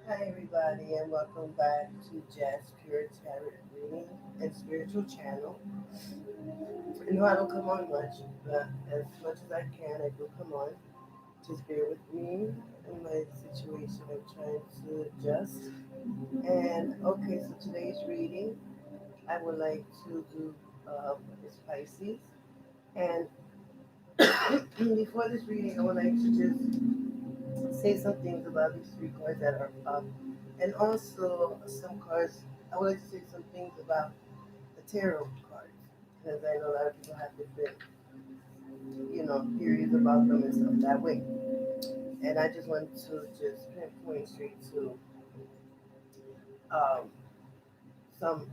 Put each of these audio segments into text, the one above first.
Hi, everybody, and welcome back to Jazz Pure Tarot Reading and Spiritual Channel. I know I don't come on much, but as much as I can, I do come on. Just bear with me in my situation. I'm trying to adjust. And okay, so today's reading, I would like to do is Pisces. And before this reading, I would like to just say some things about these three cards that are up, and also some cards. I would like to say some things about the tarot cards because I know a lot of people have different, theories about them and stuff that way. And I just want to just pinpoint straight to um, some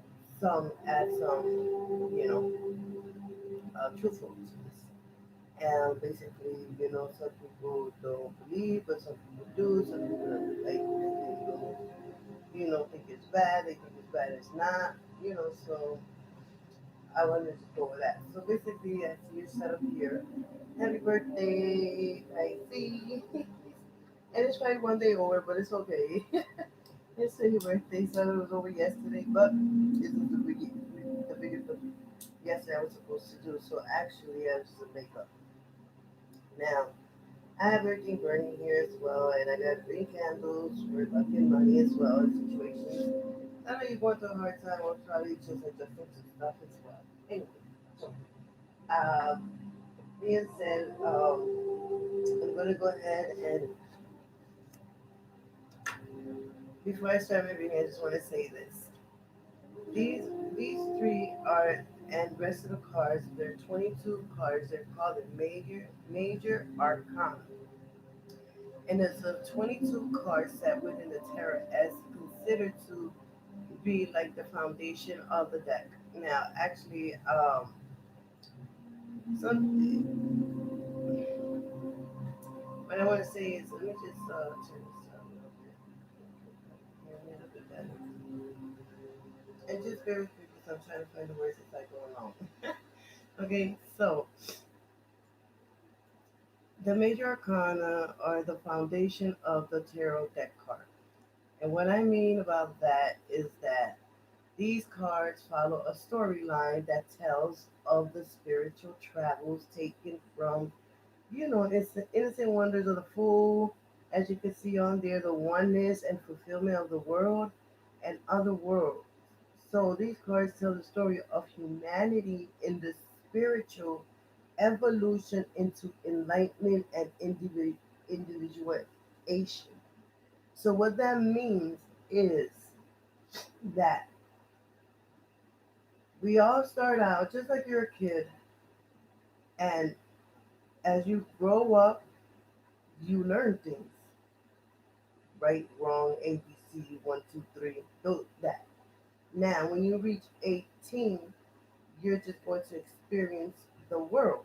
add some, you know, truthfulness. And basically, some people don't believe, but some people do. Some people don't like, they don't, think it's bad. They think it's bad. It's not, So I wanted to go with that. So basically, I see you set up here. Happy birthday, Pisces. And it's probably one day over, but it's okay. It's still your birthday, so it was over yesterday, but this is the biggest of yesterday I was supposed to do. So actually, I was to make up. Now, I have everything burning here as well, and I got green candles for luck and money as well in situations. I know you're going through a hard time, or probably just adjusting to stuff as well. Anyway, so um, being said, I'm going to go ahead and before I start my reading, I just want to say this. These these three are and rest of the cards. They're 22 cards. They're called the major arcana, and it's a 22 card set within the tarot as considered to be like the foundation of the deck. Now, actually, some what I want to say is let me just turn this up a little bit. Hear me a little bit better. And just bear with me because I'm trying to find the words as I go along. Okay, so the major arcana are the foundation of the tarot deck card. And what I mean about that is that these cards follow a storyline that tells of the spiritual travels taken from, it's the innocent wonders of the fool, as you can see on there, the oneness and fulfillment of the world and other worlds. So these cards tell the story of humanity in the spiritual evolution into enlightenment and individuation. So what that means is that we all start out just like you're a kid, and as you grow up, you learn things, right, wrong, ABC, one, two, three, that. Now, when you reach 18, you're just going to experience the world.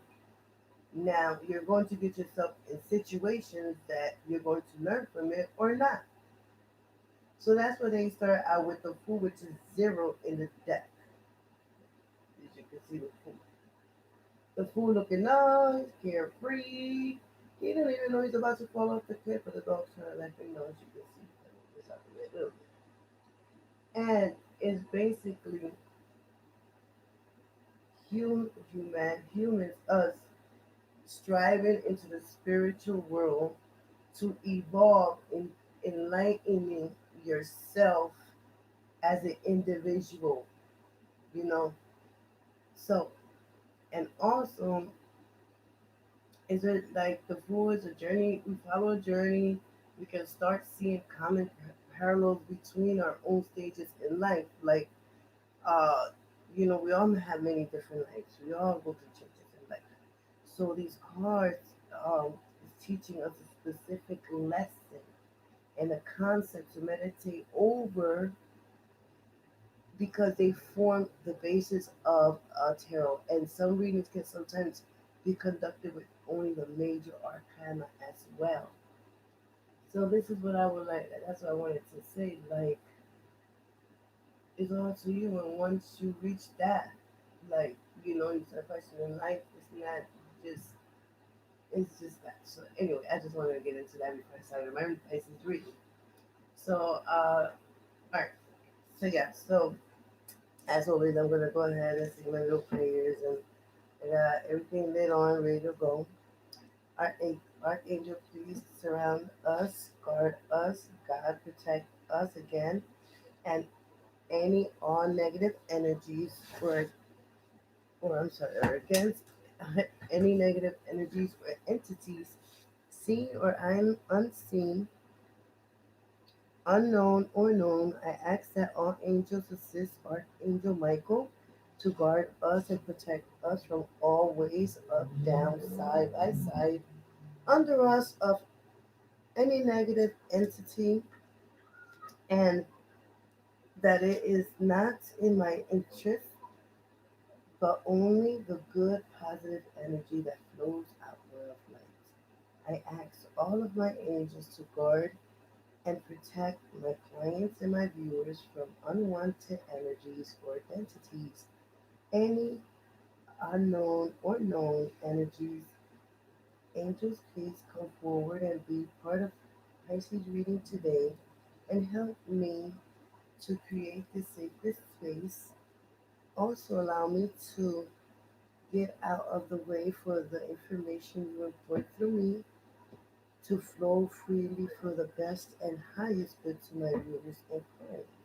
Now, you're going to get yourself in situations that you're going to learn from it or not. So that's where they start out with the fool, which is zero in the deck. As you can see, the fool. The fool looking nice, carefree. He didn't even know he's about to fall off the cliff, but the dog's trying to let him know, as you can see. It's out the way a little bit. And it's basically humans, us, striving into the spiritual world to evolve in enlightening yourself as an individual, you know. So, and also, is it like the fool is a journey? We follow a journey. We can start seeing common parallels between our own stages in life. Like, uh, we all have many different lives. We all go through changes in life. So these cards is teaching us a specific lesson and a concept to meditate over because they form the basis of tarot. And some readings can sometimes be conducted with only the major arcana as well. So this is what I would like. That's what I wanted to say. Like, it's all to you. And once you reach that, like, you start questioning life. It's not just It's just that. So anyway, I just wanted to get into that before I started my Pisces reading. So all right. So yeah. So as always, I'm gonna go ahead and say my little prayers, and I got everything lit on, ready to go. Archangel, please surround us, guard us, God protect us again, and any all negative energies or I'm sorry, or against any negative energies or entities, seen or unseen, unknown or known. I ask that all angels assist Archangel Michael to guard us and protect us from all ways, up, down, side by side, under us of any negative entity, and that it is not in my interest, but only the good, positive energy that flows outward of light. I ask all of my angels to guard and protect my clients and my viewers from unwanted energies or entities, any unknown or known energies. Angels, please come forward and be part of Pisces reading today and help me to create this sacred space. Also, allow me to get out of the way for the information you import through me to flow freely for the best and highest good to my viewers and clients.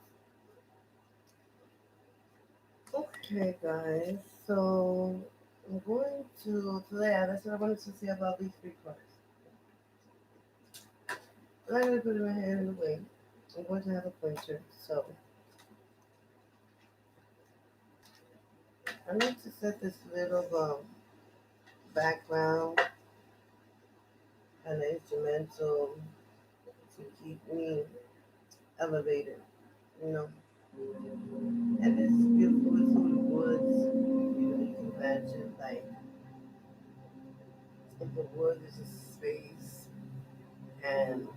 Okay, guys, so I'm going to today. That's what I wanted to say about these three cards. I'm not going to put it in my hand in the way. I'm going to have a pointer, so I need to set this little background and instrumental to keep me elevated, you know. And it's beautiful, it's through the woods. You can imagine, like, in the woods is a space, and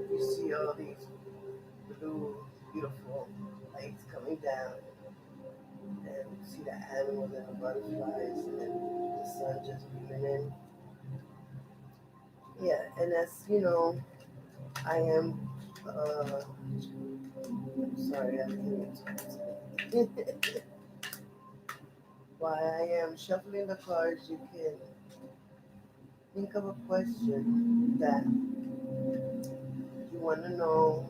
you see all these blue, beautiful lights coming down, and you see the animals and the butterflies, and then the sun just beaming in. Yeah, and that's, I am, I'm sorry, I can't While I am shuffling the cards, you can think of a question that you want to know,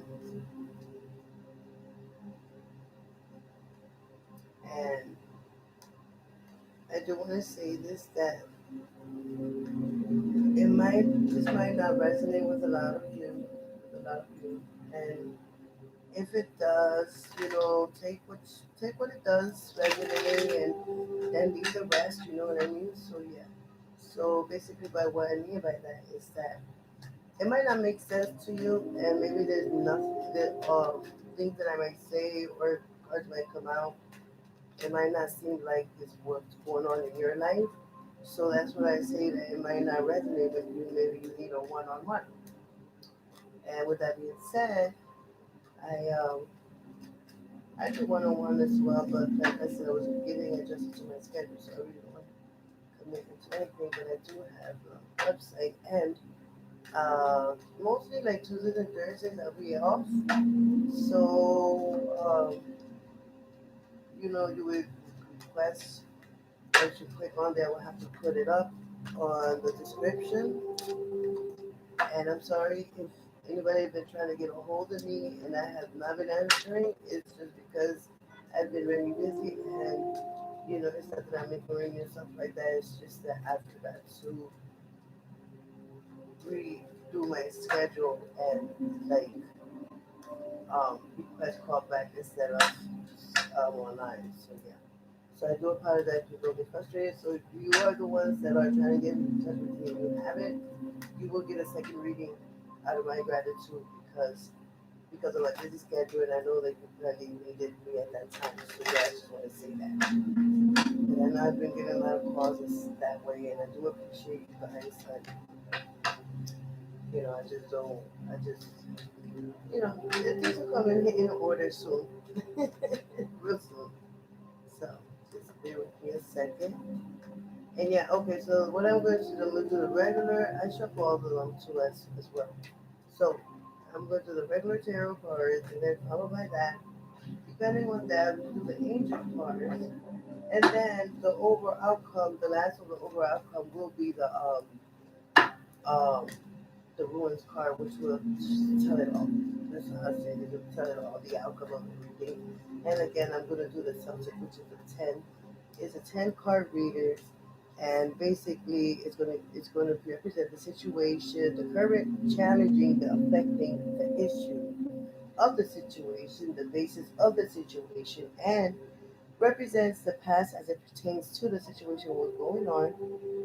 and I do want to say this, that this might not resonate with a lot of you, and if it does, take what it does resonate, and then leave the rest. You know what I mean? So yeah. So basically, by what I mean by that is that it might not make sense to you, and maybe there's nothing that things that I might say or cards might come out. It might not seem like it's what's going on in your life. So that's what I say, that it might not resonate with you. Maybe you need a one-on-one. And with that being said, I um I do one-on-one as well, but like I said, I was getting adjusted to my schedule, so I really don't want to commit to anything. But I do have a website, and mostly like Tuesdays and Thursdays I'll be off. So you would request, once you click on there, we'll have to put it up on the description. And I'm sorry if anybody has been trying to get a hold of me and I have not been answering. It's just because I've been really busy, and it's not that I'm ignoring you and stuff like that. It's just that I forgot to redo my schedule and like request call back instead of online. So yeah. So I do apologize if you'll get frustrated. So if you are the ones that are trying to get in touch with me and you haven't, you will get a second reading out of my gratitude, because of my busy schedule, and I know that you probably needed me at that time. So yeah, I just want to say that. But I know I've been getting a lot of calls that way, and I do appreciate you guys. But I just don't. I just things will come in order soon, real soon. So just bear with me a second. And yeah, okay, so what I'm going to do, I'm going to do the regular, I shuffle all of them too as well. So I'm going to do the regular tarot cards and then followed by that. Depending on that, we do the angel cards. And then the over outcome, the last of the over outcome will be um, the ruins card, which will tell it all. That's how I say it. It will tell it all, the outcome of everything. And again, I'm going to do the subject, which is a 10. It's a 10 card reader, and basically it's going to represent the situation, the current challenging, the affecting, the issue of the situation, the basis of the situation, and represents the past as it pertains to the situation what's going on,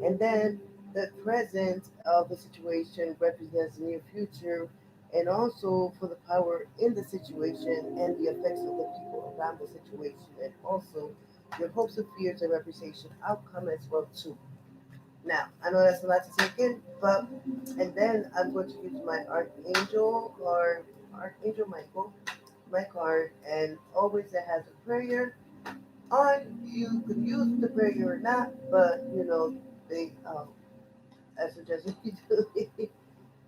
and then the present of the situation represents the near future, and also for the power in the situation and the effects of the people around the situation, and also your hopes and fears and representation outcome as well too. Now I know that's a lot to take in, but and then I'm going to use my archangel or archangel Michael, my card, and always it has a prayer on. You could use the prayer or not, but they I suggest you do it.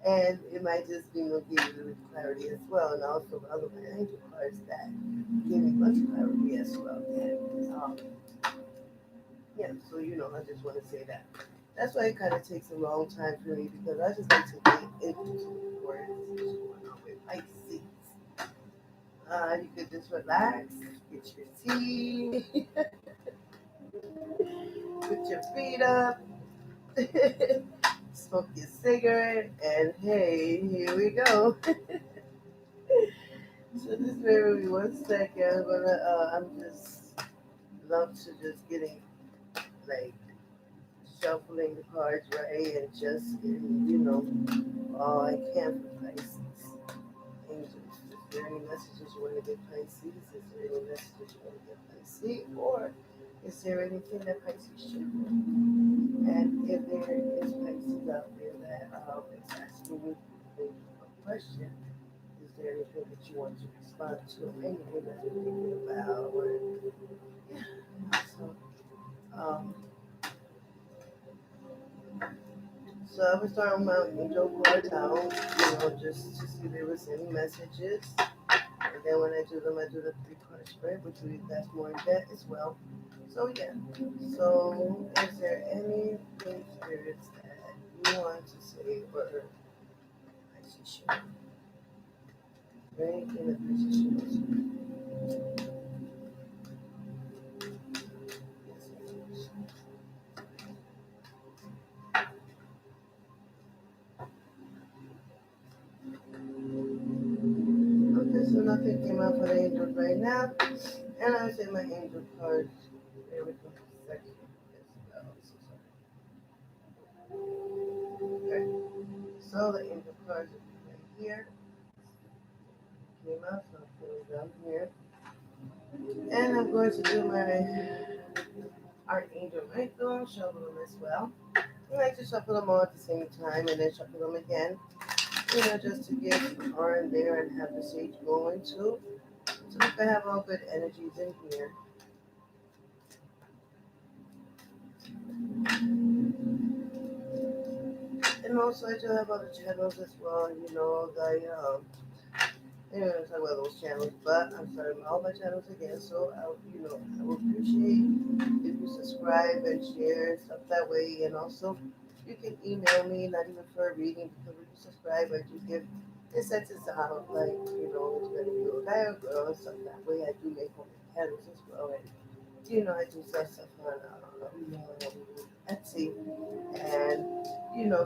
And it might just give you the clarity as well. And also the other angel cards that give me much clarity as well. And yeah, so I just want to say that. That's why it kind of takes a long time for me because I just need to get into what is going on with Pisces. You could just relax, get your tea, put your feet up, smoke your cigarette, and hey, here we go. So just bear with me 1 second. I'm just love to just getting like shuffling the cards right and just getting, all I can for Pisces. Angels, is there any messages you want to give Pisces? Is there any messages you want to give Pisces? Or is there anything that Pisces should know? And if there is Pisces out there that is asking you a question, is there anything that you want to respond to? Anything that you're thinking about? Or, yeah. Um, so I was starting my angel card now, just to see if there was any messages. And then when I do the three card spread, which that's more in depth as well. So yeah. So is there anything spirits that you want to say or I should share? Anything that I should share? Okay, so nothing came out for the angels right now. And I would say my angel cards. There we go. Section as well. Okay. So the angel cards are right here. Came out, so I'll put it down here. And I'm going to do my archangel Michael, shuffle them as well. I like to shuffle them all at the same time and then shuffle them again. Just to get some R in there and have the sage going too. So if I have all good energies in here. And also I do have other channels as well, talk about those channels, but I'm starting all my channels again, so I would appreciate if you subscribe and share stuff that way, and also you can email me, not even for a reading, because when you subscribe, I do give incentives out, like it's gonna be a guy or girl and stuff that way. I do make home candles as well, and I do sell stuff on Etsy, and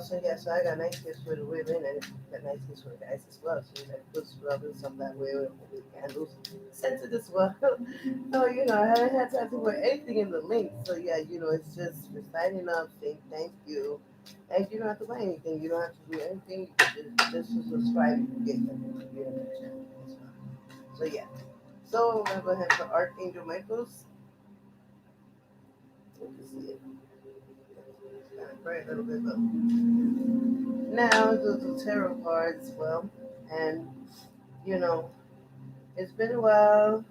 so yeah, so I got nice gifts for the women and got nice gifts for the guys as well. So good scrub and stuff that way with candles, scented as well. So I haven't had time to put anything in the link. So yeah, it's just for signing up, saying thank you, and you don't have to buy anything. You don't have to do anything. You can just to subscribe, you can get something to be on the channel as well. So yeah, so I'm gonna go ahead for Archangel Michael's. You can see it. It's kind of bright a little bit, but now the tarot cards as well. And you know, it's been a while.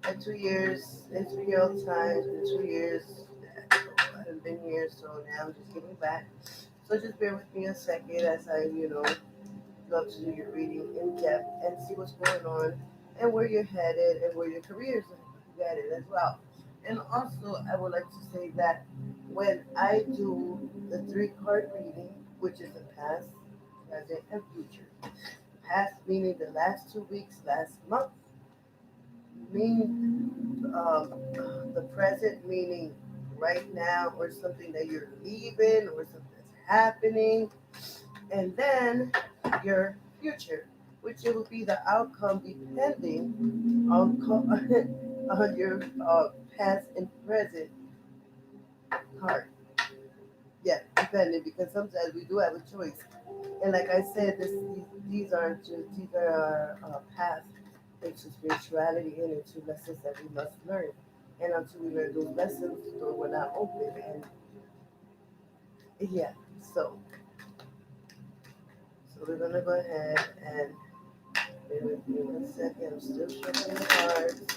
Like 2 years. It's been all the time. It's been 2 years. haven't been here, so now I'm just getting back. So just bear with me a second as I, love to do your reading in depth and see what's going on and where you're headed and where your career is headed as well. And also, I would like to say that when I do the three card reading, which is the past, present, and future, past meaning the last 2 weeks, last month, meaning the present meaning right now or something that you're leaving or something that's happening, and then your future, which it will be the outcome depending on on your past and present card. Yeah, depending because sometimes we do have a choice. And like I said, these are paths into spirituality and into lessons that we must learn. And until we learn those lessons, the door will not open. And yeah, so so we're gonna go ahead and bear with me 1 second. I'm still shuffling the cards. Is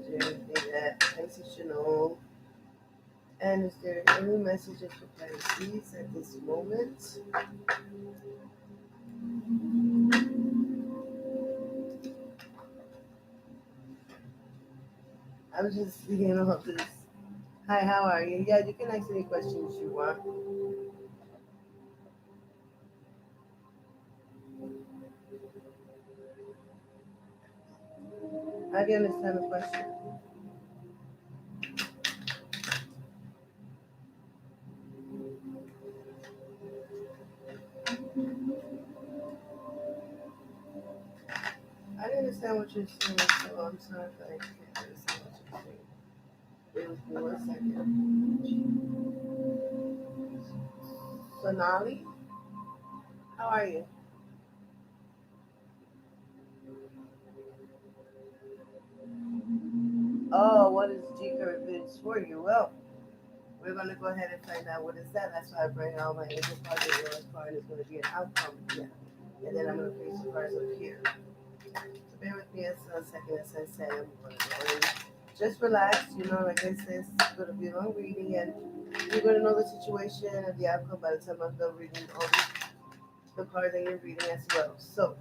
there anything that Pisces should know? And is there any messages for Pisces at this moment? I'm just seeing all this. Hi, how are you? Yeah, you can ask any questions you want. I can understand the question. I can understand what you're saying, so I'm sorry if I can't understand what you're saying. Bear with me 1 second. Sonali, how are you? Oh, what is G curve is for you? Well, we're gonna go ahead and find out what is that. That's why I bring all my angel cards. The last card is gonna be an outcome. Yeah. And then I'm gonna place the cards up here. So bear with me a second as I say I'm gonna go in. Just relax, like I said, it's gonna be a long reading and you're gonna know the situation and the outcome by the time I'm done reading all the cards that you're reading as well. So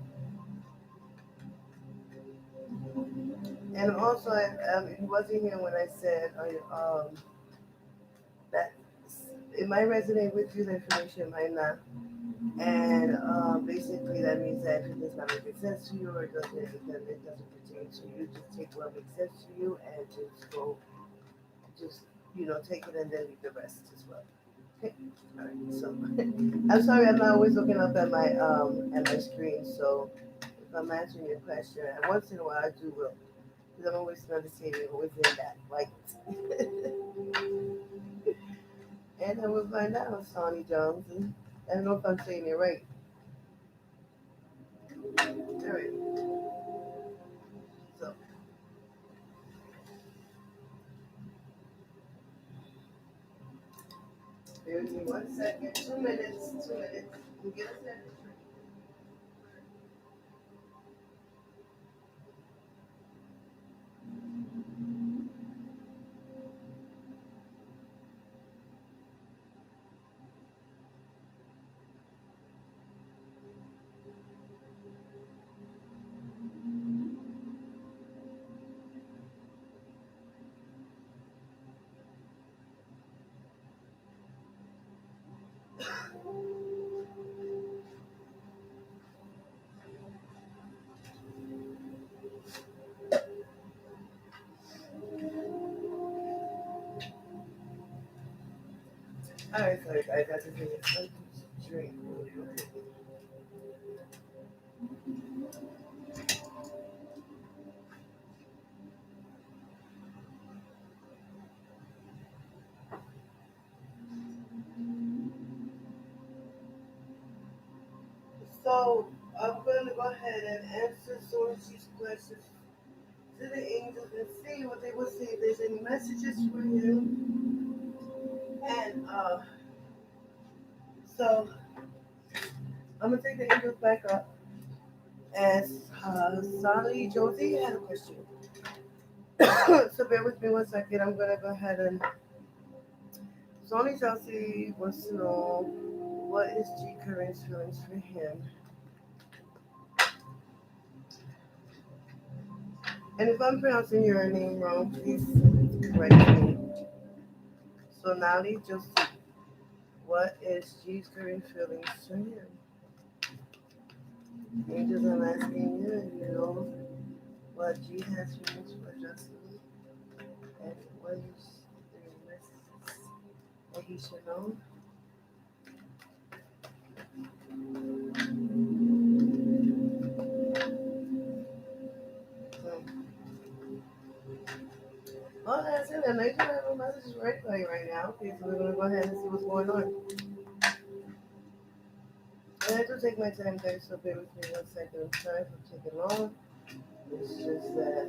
and also he wasn't here when I said that it might resonate with you, the information might not. And basically, that means that if it does not make sense to you or it doesn't pertain to you, just take what makes sense to you and just go, just, take it and then leave the rest as well. Okay. All right. So I'm sorry, I'm not always looking up at my screen. So if I'm answering your question, and once in a while I do will, because I'm always meditating, always in that light. And I will find out, Sonny Jones. And I don't know if I'm saying it right. All right. So bear with me 1 second, 2 minutes, 2 minutes. You get a second. All right, sorry guys, I just need something to drink. So I'm going to go ahead and answer some of these questions to the angels and see what they will say. If there's any messages for you, and so I'm gonna take the angels back up. As Sally Josie had a question. So bear with me one second. I'm gonna go ahead and Sony Chelsea wants to know what is G Current's feelings for him. And if I'm pronouncing your name wrong, please correct me. So Nali Josie, what is G's current feelings for him? Angels, I'm asking you, you know what G has feelings for Justin and what is the messages that he should know. Hmm. Oh, that's it. And I do have a message right by right now. Okay, so we're gonna go ahead and see what's going on. And I do take my time, guys. So bear with me one second. I'm sorry for taking long. It's just that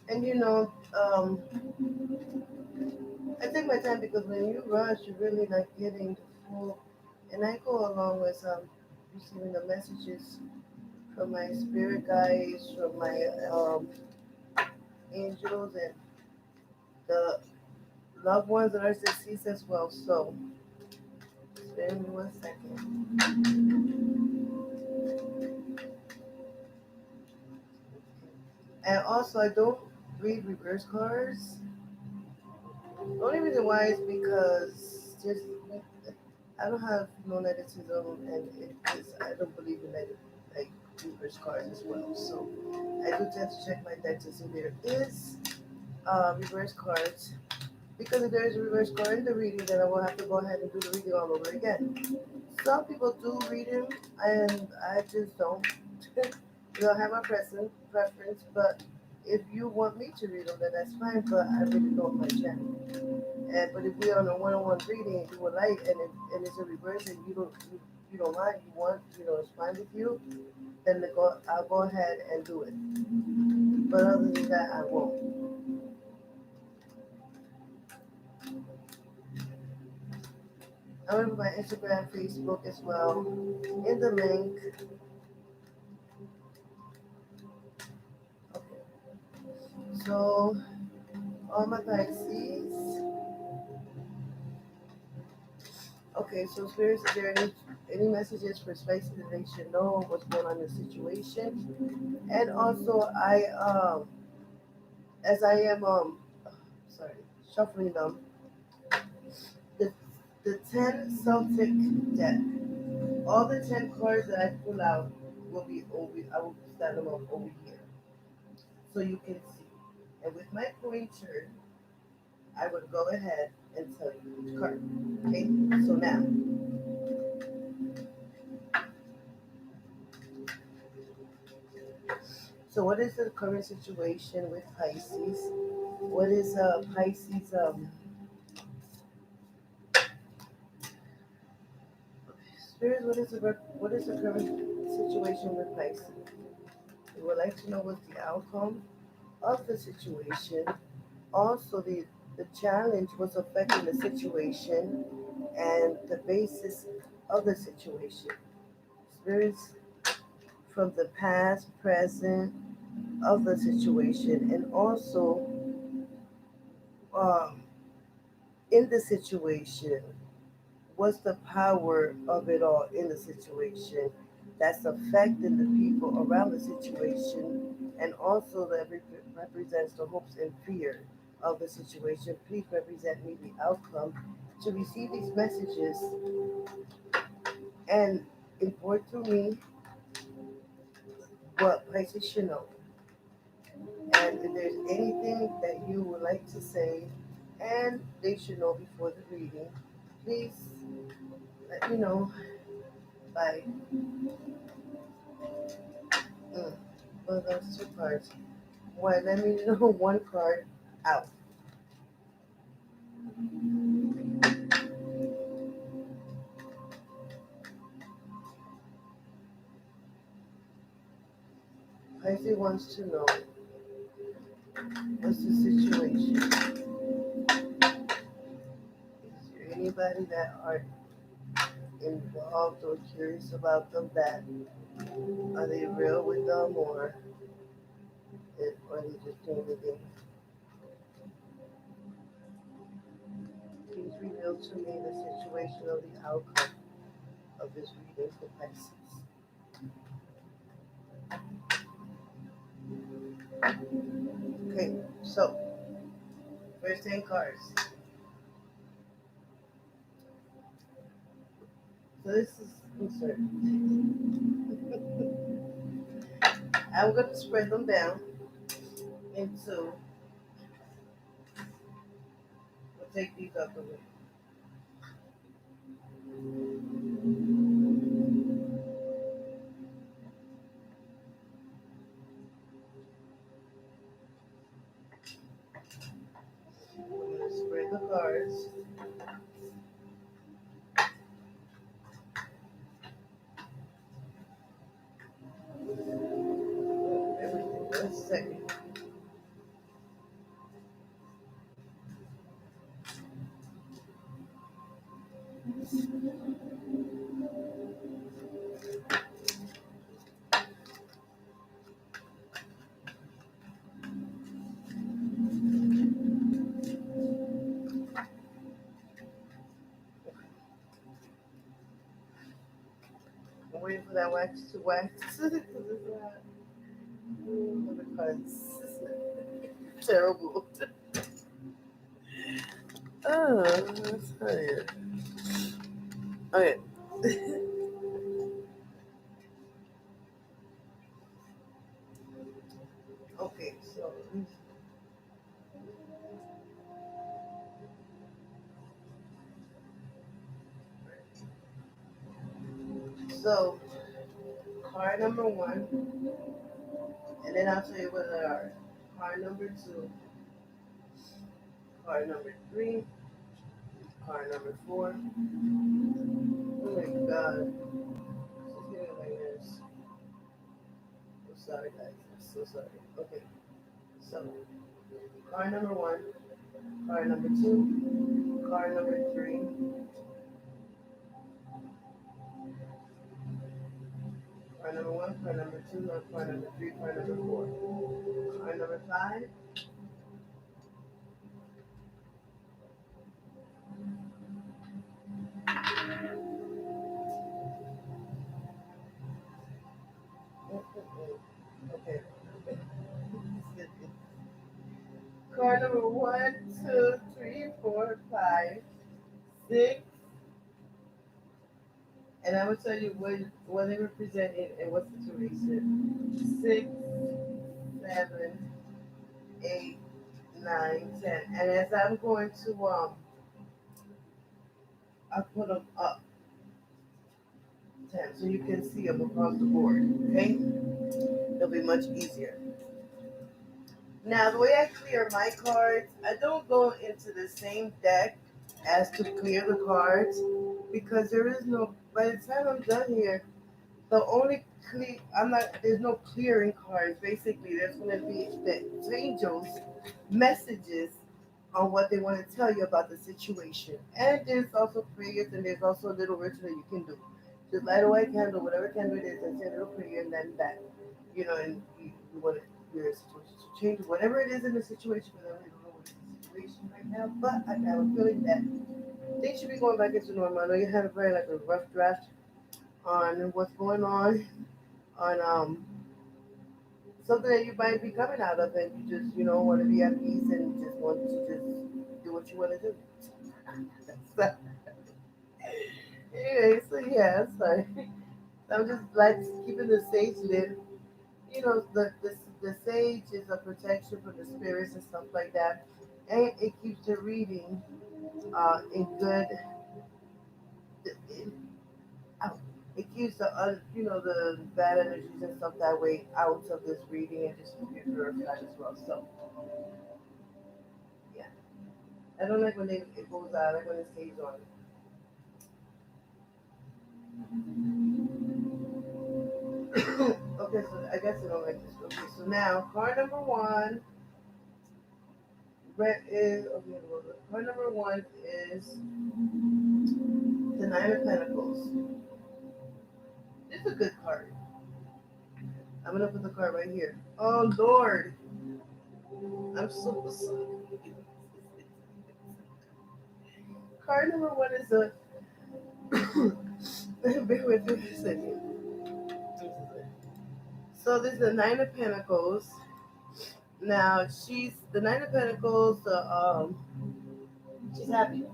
and I take my time because when you rush, you're really not getting the full. And I go along with receiving the messages from my spirit guides, from my angels, and the loved ones that are deceased as well. So, spare me one second. And also, I don't read reverse cards. The only reason why is because just I don't have no negativism, and I don't believe in like reverse cards as well. So I do tend to check my deck to see if there is reverse cards. Because if there is a reverse card in the reading, then I will have to go ahead and do the reading all over again. Some people do read them, and I just don't. You know, I have my preference, but if you want me to read them, then that's fine. But I really don't my channel. And but if we're on a one-on-one reading, and you would like, and it's a reverse, and you don't mind, you want, it's fine with you, then I'll go ahead and do it. But other than that, I won't. I'm gonna put my Instagram, Facebook as well in the link. Okay. So all my Pisces. Okay, so spirits, is there any messages for Pisces that they should know what's going on in the situation? And also, as I am sorry, shuffling them, the the 10 Celtic deck, all the 10 cards that I pull out will be over. I will stand them up over here so you can see. And with my pointer, I would go ahead and tell you which card. Okay, so now, so what is the current situation with Pisces? What is Pisces? Spirit, what is the current situation with Pisces? We would like to know what's the outcome of the situation. Also, the challenge was affecting the situation and the basis of the situation. Spirits from the past, present of the situation, and also um, in the situation. What's the power of it all in the situation that's affecting the people around the situation, and also that represents the hopes and fear of the situation. Please represent me the outcome to receive these messages and import to me what Pisces should know. And if there's anything that you would like to say and they should know before the reading, please let me know by mm, well, those two cards. Well, let me know one card out. Pisces wants to know what's the situation. Is there anybody that are involved or curious about them, that are they real with them, or they just playing the game? Please reveal to me the situation of the outcome of this reading for Pisces. Okay, so first 10 cards. So this is insert. I'm going to spread them down into, we'll take these up a little. I'm going to spread the cards. Everything. One second. I'm waiting for that wax to wax. Because it's not. Oh, the cards. Terrible. Oh, that's funny. Okay. Okay, so card number one, and then I'll tell you what they are. Card number two, card number three, card number four. Oh my god, she's getting on my nerves. I'm sorry, guys. I'm so sorry. Okay, so card number one, card number two, card number three, card number one, card number two, card number three, card number four, card number five. Okay. Card number one, two, three, four, five, six, and I will tell you what they represent and what situation. Six, seven, 8, 9, 10. And as I'm going to I put them up 10 so you can see them across the board. Okay, it'll be much easier. Now the way I clear my cards, I don't go into the same deck as to clear the cards because there is no. By the time I'm done here, the only I'm not. There's no clearing cards. Basically, there's going to be the angels messages on what they want to tell you about the situation. And there's also prayers, and there's also a little ritual that you can do. Just light a white candle, whatever candle it is, and say a little prayer, and then that, and you want your situation to change, whatever it is in the situation. Because I really don't know what is the situation right now, but I have a feeling that things should be going back into normal. I know you had a very like a rough draft on what's going on something that you might be coming out of, and you just want to be at peace and just want to just do what you want to do. So, anyway, so yeah, sorry. I'm just like keeping the sage lit. The sage is a protection for the spirits and stuff like that, and it keeps the reading in good. It, out. It keeps the bad energies and stuff that way out of this reading and just keep it purified as well. So yeah, I don't like when it goes out. I like when it stays on. Okay, so I guess I don't like this. Okay, so now card number one, red is okay. Well, card number one is The Nine of Pentacles. This is a good card. I'm gonna put the card right here. Oh Lord, I'm so sorry. Card number one is a. Bear with me a second. So this is the Nine of Pentacles. Now she's the Nine of Pentacles. She's happy.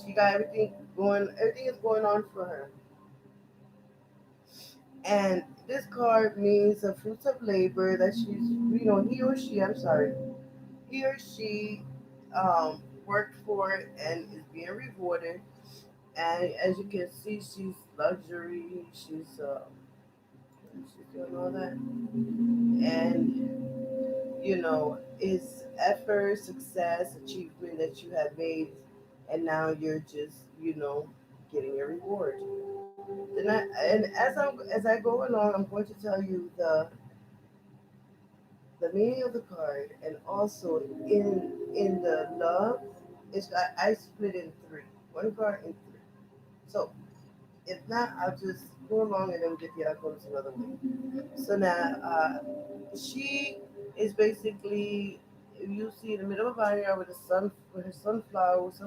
She got everything going. Everything is going on for her. And this card means the fruits of labor that he or she. I'm sorry, he or she worked for it and is being rewarded. And as you can see, she's luxury. She's doing all that, and it's effort, success, achievement that you have made, and now you're just getting your reward. And as I go along, I'm going to tell you the meaning of the card, and also in the love. I split in three, one card in three. So if not, I'll just go along and then get the outcomes another way. So now, she is basically, you see in the middle of a vineyard with the sun, with her sunflowers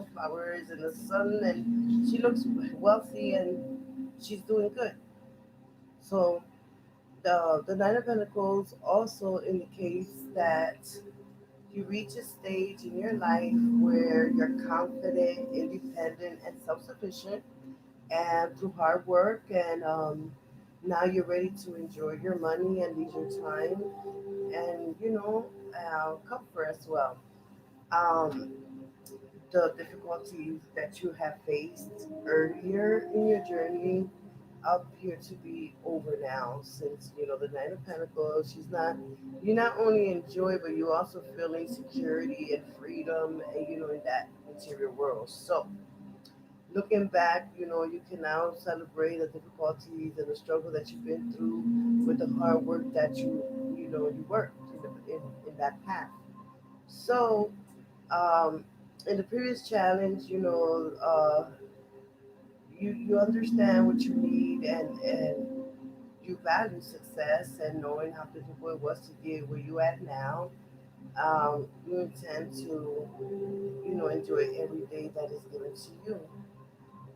and the sun, and she looks wealthy and she's doing good. So the Nine of Pentacles also indicates that you reach a stage in your life where you're confident, independent, and self-sufficient, and through hard work, and now you're ready to enjoy your money and leisure time, and comfort as well. Um, the difficulties that you have faced earlier in your journey appear to be over now, since the Nine of Pentacles. You not only enjoy, but you also feeling security and freedom, and in that material world. So looking back, you can now celebrate the difficulties and the struggle that you've been through with the hard work that you worked in that path. So, in the previous challenge, you understand what you need, and you value success, and knowing how difficult it was to get where you at now. You intend to enjoy every day that is given to you.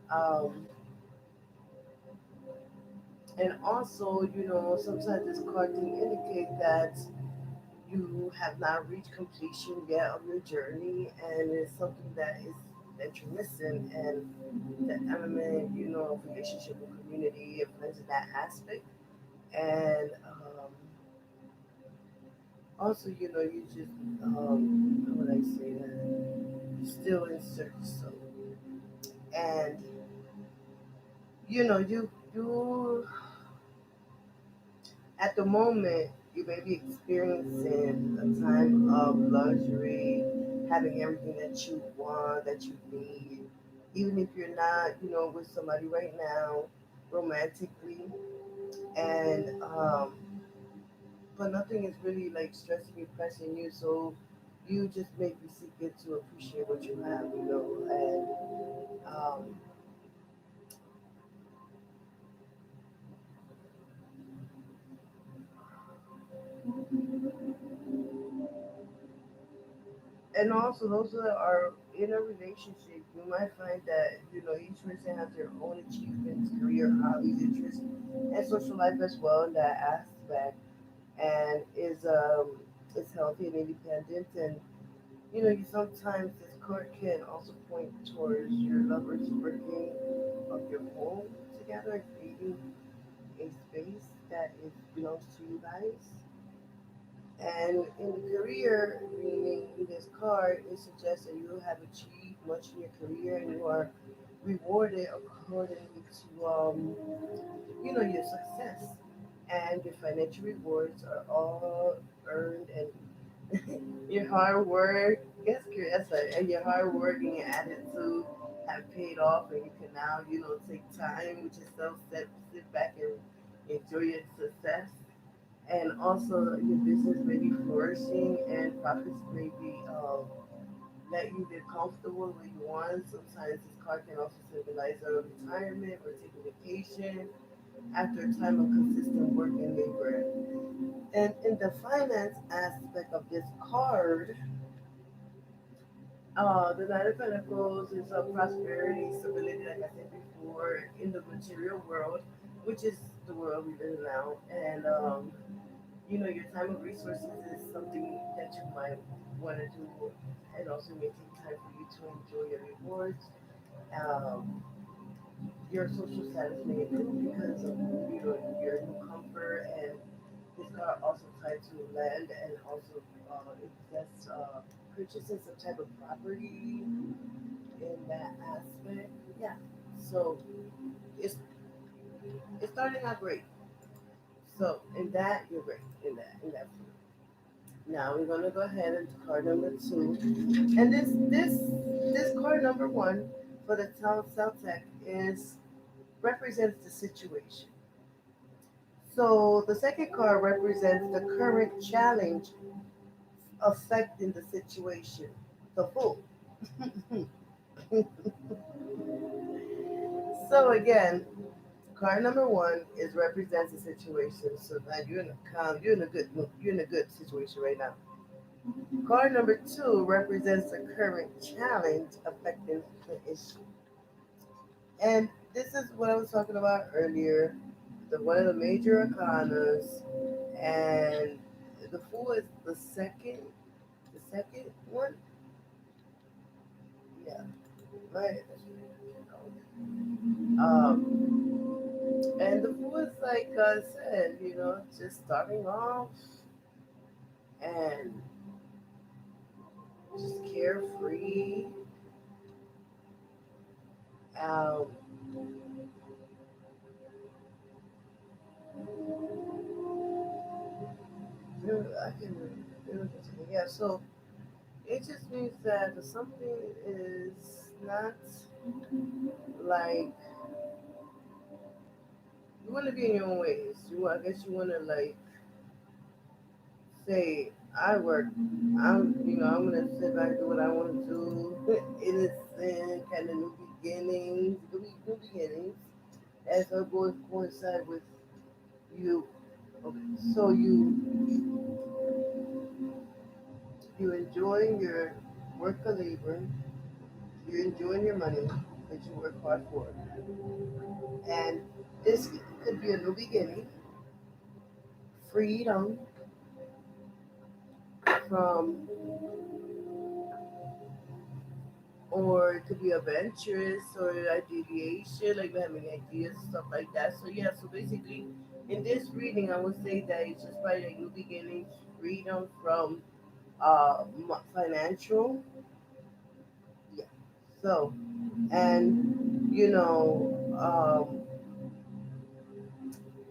Um, And also, sometimes this card can indicate that you have not reached completion yet of your journey, and it's something that you're missing, and the element, of relationship with community and friends in that aspect. And also, you just how would I say that? You're still in search, so and you at the moment, you may be experiencing a time of luxury, having everything that you want, that you need, even if you're not, with somebody right now, romantically, and but nothing is really like stressing you, pressing you, so you just maybe seek it to appreciate what you have, and also those that are in a relationship, you might find that each person has their own achievements, career, hobbies, interests, and social life as well in that aspect, and is healthy and independent. And you sometimes this card can also point towards your lovers working of your home together and creating a space that is belongs to you guys. And in the career meaning in this card, it suggests that you have achieved much in your career and you are rewarded accordingly to your success. And your financial rewards are all earned, and your hard work, and your hard work and your attitude have paid off, and you can now take time with yourself, sit back and enjoy your success. And also your business may be flourishing and profits may be let you get comfortable where you want. Sometimes this card can also symbolize a retirement or taking vacation after a time of consistent work and labor. And in the finance aspect of this card, the Nine of Pentacles is a prosperity, stability, like I said before, in the material world, which is the world we live in now. And your time of resources is something that you might want to do, and also may take time for you to enjoy your rewards. Um, your social status may improve because of your new comfort, and this card also tied to land, and also if that's purchasing some type of property in that aspect. Yeah. So it's it's starting out great. So in that you're great in that field. Now we're gonna go ahead and card number two, and this card number one for the town Celtic is represents the situation. So the second card represents the current challenge affecting the situation. The Fool. So again, card number one is represents the situation. So now you're in a calm, you're in a good situation right now. Card number two represents the current challenge affecting the issue. And this is what I was talking about earlier. One of the major arcanas, and the Fool is the second one. Yeah, right. And the Fool is like I said, just starting off and just carefree. Um, I can, yeah. So it just means that something is not like you want to be in your own ways. I guess you want to like say, I work. I'm gonna sit back and do what I want to do. Innocent, kind of new beginnings. New beginnings. As I go coincide with you. Okay, so you enjoying your work or labor. You're enjoying your money that you work hard for, and this could be a new beginning, freedom from, or it could be adventurous or ideation, like having ideas and stuff like that. So yeah, so basically, in this reading, I would say that it's just probably a new beginning, freedom from financial, yeah. So and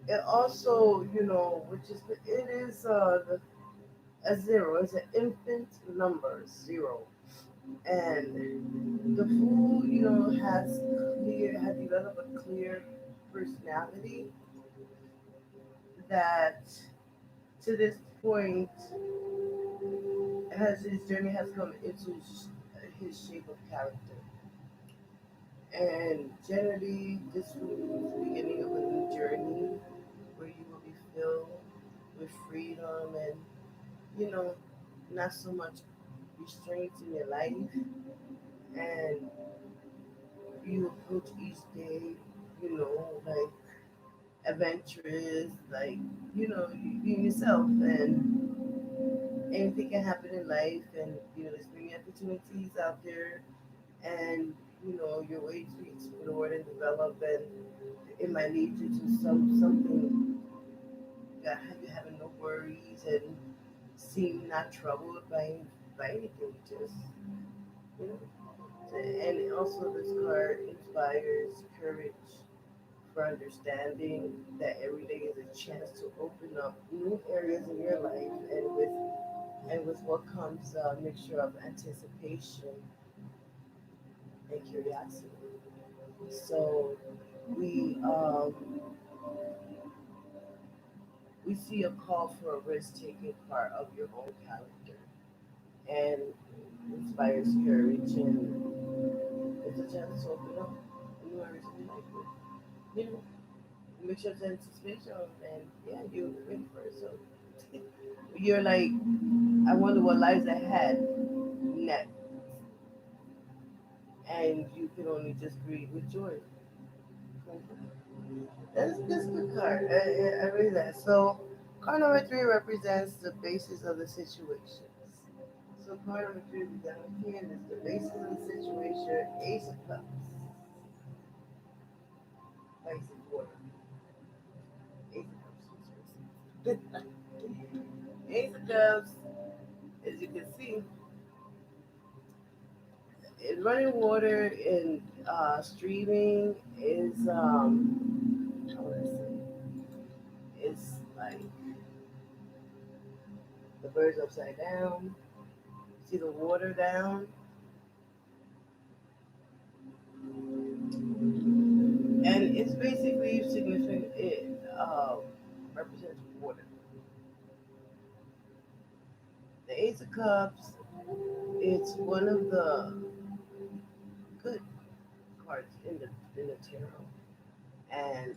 it also which is it is a zero. It's an infant number, zero. And the Fool, has developed a clear personality that to this point his journey has come into his shape of character. And generally, this Fool is the beginning of a new journey where you will be filled with freedom and, you know, not so much restraints in your life. And you approach each day, like adventurous, like, you being yourself, and anything can happen in life, and, there's many opportunities out there, and, your way to be explored and develop, and it might lead you to something that you having no worries and seem not troubled by anything, just, you know. And also, this card inspires courage for understanding that every day is a chance to open up new areas in your life, and with what comes a mixture of anticipation and curiosity. So we um, we see a call for a risk taking part of your own character, and inspires courage, and it's a chance to open up new areas of your life with, you know, mix your anticipation and yeah, you're ready for it. So you're like, I wonder what lies ahead next, and you can only just breathe with joy. That's a good card. I read that. So card number three represents the basis of the situations. So card number three is down here, and it's the basis of the situation. Ace of Cups, Vice of Water. Ace of Cups. Ace of Cups, as you can see, in running water and streaming is how would I say? It's like the birds upside down. See the water down, and it's basically significant. It represents water. The Ace of Cups. It's one of the good cards in the tarot, and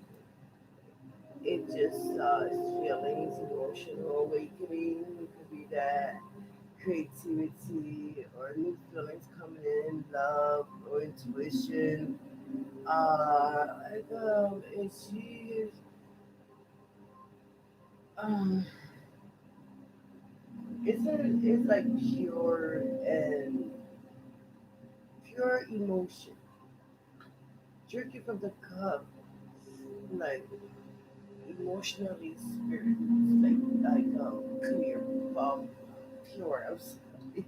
it just is feelings, emotional awakening. It could be that creativity or new feelings coming in, love or intuition. It's um, it's like pure emotion, drinking from the cup, like emotionally spirit, clear, pure. I'm sorry.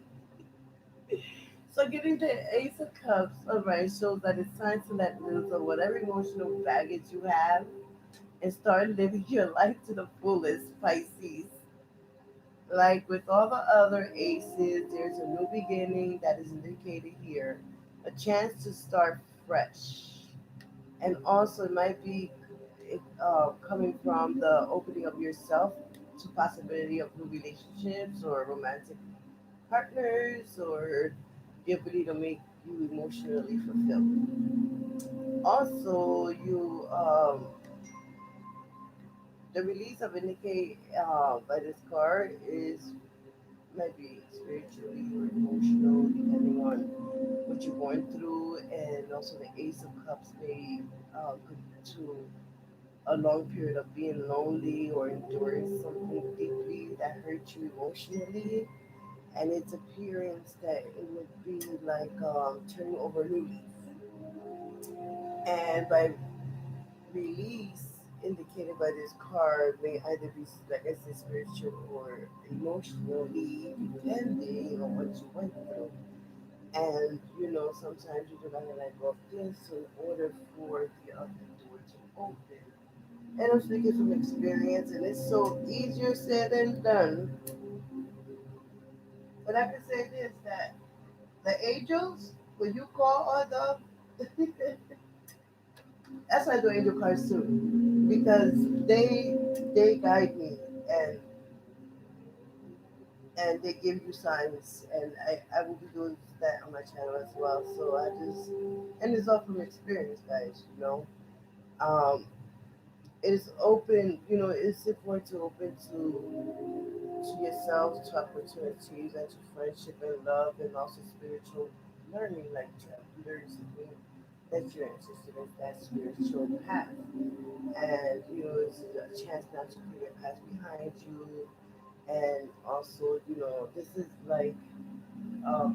So getting the Ace of Cups, alright, shows that it's time to let loose of whatever emotional baggage you have and start living your life to the fullest, Pisces. Like with all the other aces, there's a new beginning that is indicated here, a chance to start fresh. And also, it might be coming from the opening of yourself to possibility of new relationships or romantic partners or the ability to make you emotionally fulfilled. Also, the release of indicate by this card is maybe spiritually or emotional, depending on what you're going through, and also the Ace of Cups may could to a long period of being lonely or enduring something deeply that hurt you emotionally, and its appearance that it would be like turning over a new leaf. And by release indicated by this card may either be, like I said, spiritual or emotionally, depending on what you went through. And sometimes you do gotta let go of this in order for the other door to open. And I'm speaking from experience, and it's so easier said than done. But I can say this, that the angels, when you call on them, that's why I do angel cards too, because they guide me, and and they give you signs, and I will be doing that on my channel as well. So I just, and it's all from experience, guys. Um, it's open. It's important to open to yourself, to opportunities, and to friendship and love, and also spiritual learning, like to learn something that you're interested in, that spiritual path. And it's a chance not to put your past behind you. And also, this is like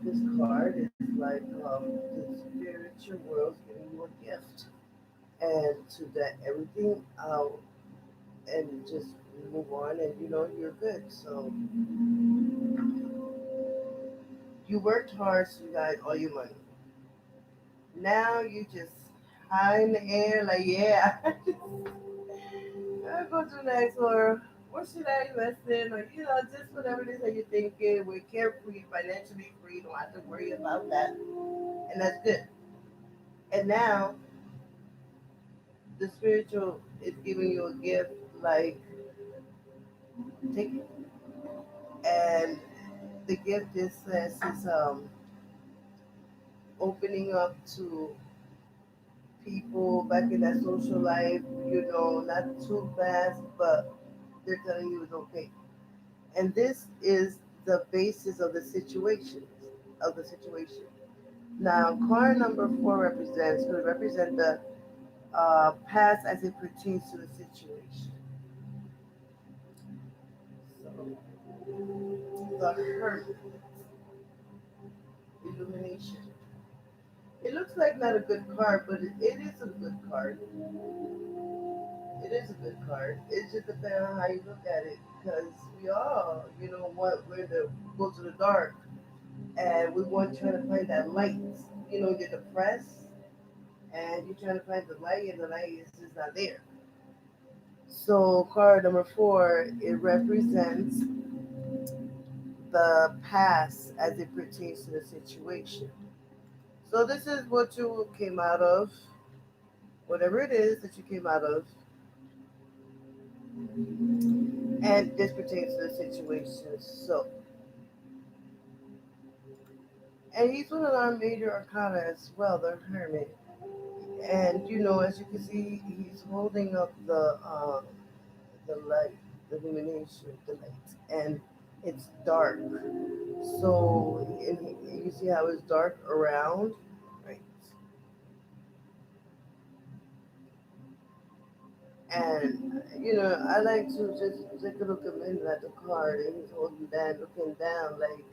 this card is like the spiritual world's giving you a gift, and to that everything out and just move on, and you're good. So you worked hard, so you got all your money. Now you just high in the air, like, yeah, I'll go to next, or what should I invest in, or just whatever it is that you're thinking. We're carefree, financially free, don't have to worry about that, and that's good. And now the spiritual is giving you a gift, like, take it. And the gift is says is opening up to people back in that social life, not too fast, but they're telling you it's okay. And this is the basis of the situation. Now, card number four could represent the past as it pertains to the situation. So, the Hermit, illumination. It looks like not a good card, but it is a good card. It is a good card. It just depends on how you look at it, because we all, want where to go to the dark, and we want trying to find that light. You're depressed, and you're trying to find the light, and the light is just not there. So, card number four, it represents the past as it pertains to the situation. So, this is what you came out of, whatever it is that you came out of, and this pertains to the situation. So, and he's one of our major arcana as well, the Hermit. And as you can see, he's holding up the light, the illumination, the light, and it's dark. So, and you see how it's dark around, right? And I like to just take a look at him at the card, and he's holding that, looking down, like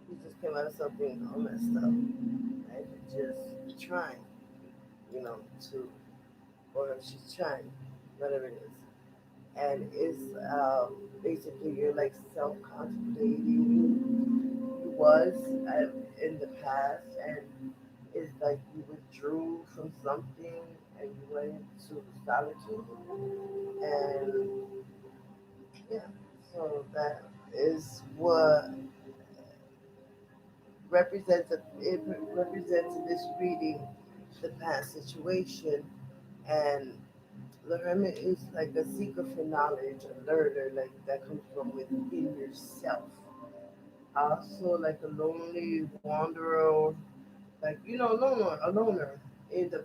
he just came out of something all messed up, and he's just trying, to, or she's trying, whatever it is. And it's basically you're like self-contemplating. You was in the past, and it's like you withdrew from something and you went into solitude. And yeah, so that is what it represents in this reading, the past situation. And the hermit is like a seeker for knowledge, a learner, like that comes from within yourself. Also, like a lonely wanderer, like a loner in the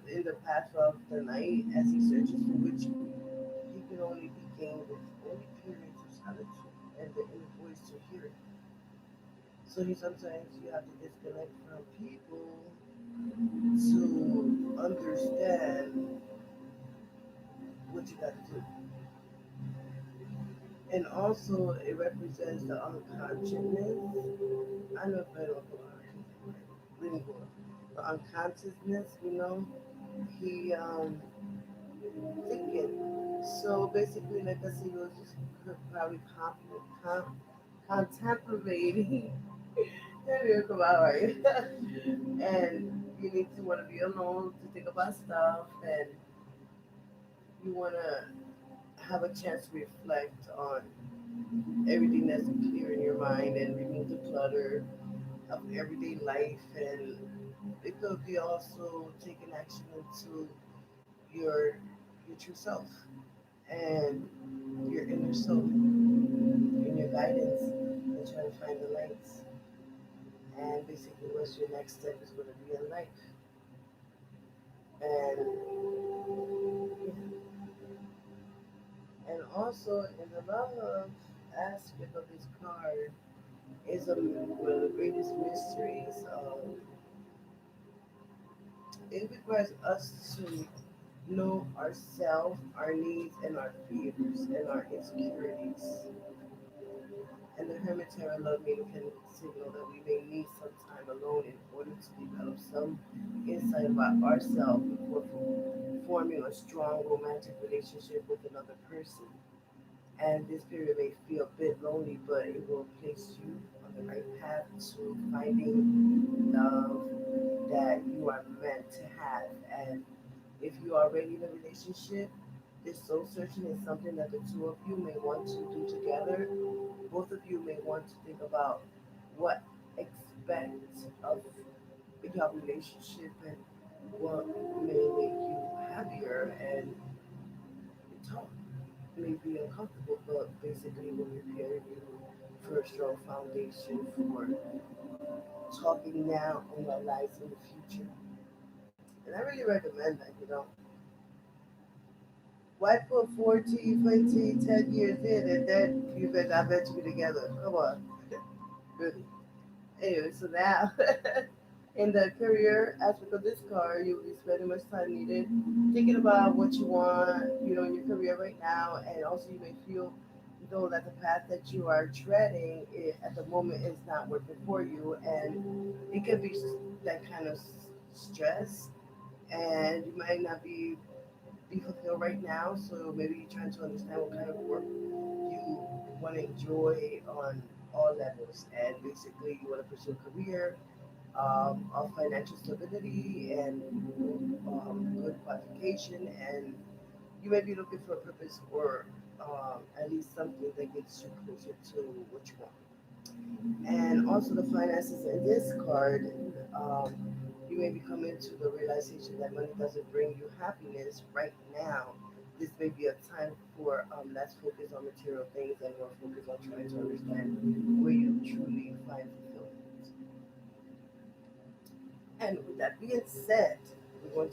path of the night as he searches for which he can only be gained with only periods of solitude and the inner voice to hear it. So sometimes you have to disconnect from people to understand what you got to do. And also, it represents the unconsciousness. I know if I don't go on, let me go. The unconsciousness, he thinking. So basically, like I said, he was just probably contemplating. That didn't come out right. And you need to want to be alone to think about stuff, and you want to have a chance to reflect on everything that's clear in your mind and remove the clutter of everyday life. And it could be also taking action into your your true self and your inner soul and your guidance and trying to find the lights. And basically, what's your next step is going to be in life. And and also in the love aspect of this card is one of the greatest mysteries. It requires us to know ourselves, our needs, and our fears and our insecurities. And the Hermitara love meeting can signal that we may need some time alone in order to develop some insight about ourselves before forming a strong romantic relationship with another person. And this period may feel a bit lonely, but it will place you on the right path to finding love that you are meant to have. And if you are already in a relationship, this soul searching is something that the two of you may want to do together. Both of you may want to think about what expect of your relationship and what may make you happier. And talk may be uncomfortable, but basically will prepare you for a strong foundation for talking now and realizing the future. And I really recommend that. Why put 40, 20, 10 years in and then you bet I bet you be together? Come on. Really. Anyway, so now in the career aspect of this card, you'll be spending much time needed thinking about what you want, in your career right now, and also you may feel though that the path that you are treading at the moment is not working for you, and it could be that kind of stress, and you might not be fulfilled right now. So maybe you're trying to understand what kind of work you want to enjoy on all levels, and basically you want to pursue a career of financial stability and good qualification, and you may be looking for a purpose or at least something that gets you closer to what you want. And also the finances in this card, um, you may be coming to the realization that money doesn't bring you happiness right now. This may be a time for less focus on material things and more focus on trying to understand where you truly find fulfillment. And with that being said, we're going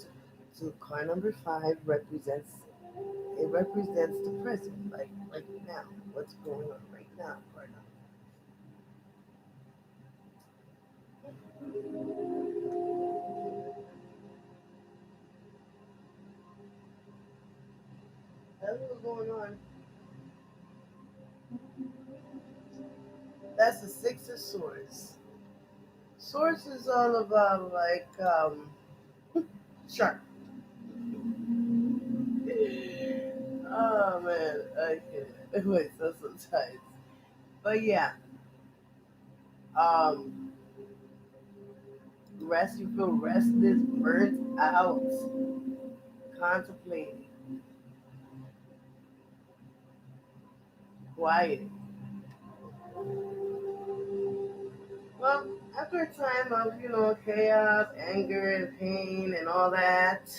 to card number five represents the present, like right now, what's going on right now, card number. That's what's going on. That's the Six of Swords. Swords is all about like sharp. Oh man, I can't. Wait, so sometimes. But yeah, um, you feel restless, burnt out, contemplating, quiet. Well, after a time of chaos, anger, and pain, and all that,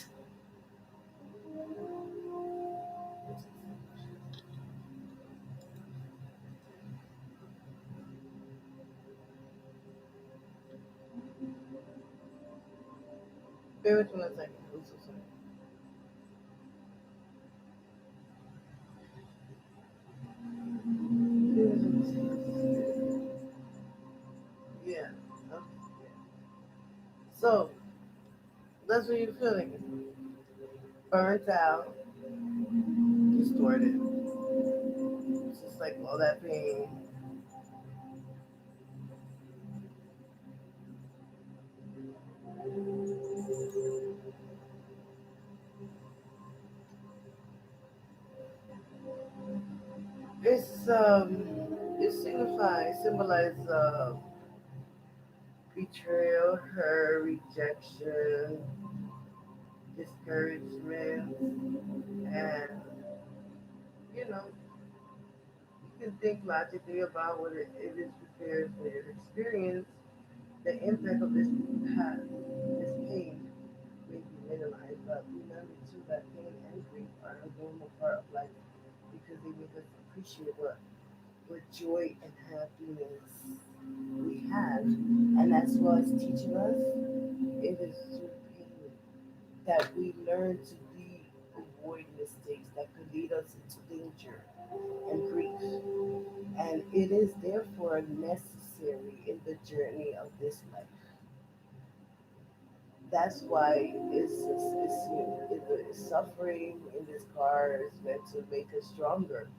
bear with me 1 second. I'm so sorry. Yeah. Okay. So that's what you're feeling. Burnt out, distorted. It's just like all that pain. It symbolizes betrayal, hurt, rejection, discouragement, and you know you can think logically about what it is prepared for your experience. The impact of this pain may be minimized, but remember too that pain and grief are a normal part of life because they make us appreciate what joy and happiness we have. And as well as teaching us, it is through pain that we learn to avoid mistakes that could lead us into danger and grief. And it is therefore necessary in the journey of this life. That's why suffering in this car is meant to make us stronger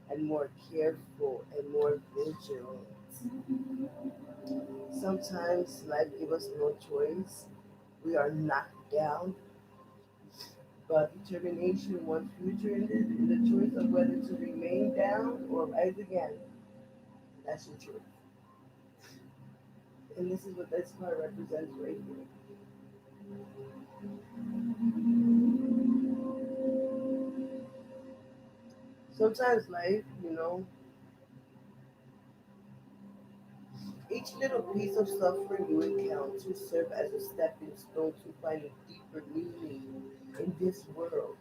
and more careful and more vigilant. Sometimes life gives us no choice. We are knocked down, but determination, one future in the choice of whether to remain down or rise again. That's your choice. And this is what this card represents right here. Sometimes each little piece of suffering you encounter serve as a stepping stone to find a deeper meaning in this world.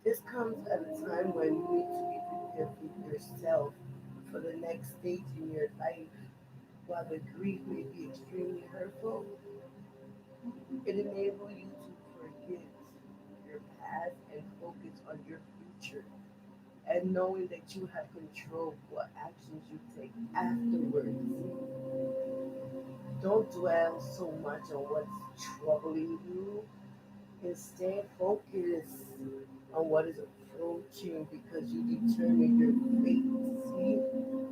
This comes at a time when you need to be prepared for yourself for the next stage in your life. While the grief may be extremely hurtful, it enables you to forget your past and focus on your future. And knowing that you have control what actions you take afterwards. Don't dwell so much on what's troubling you. Instead, focus on what is approaching because you determine your fate. See?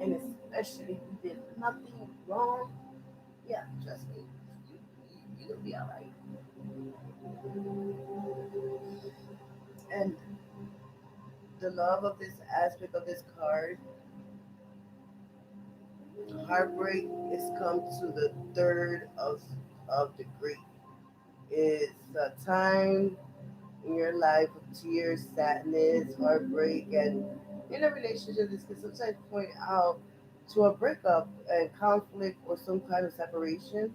And especially if you did nothing wrong, yeah, trust me, you're gonna be alright. And the love of this aspect of this card, heartbreak is come to the third of degree. It's a time in your life of tears, sadness, heartbreak, and in a relationship, this can sometimes point out to a breakup and conflict or some kind of separation.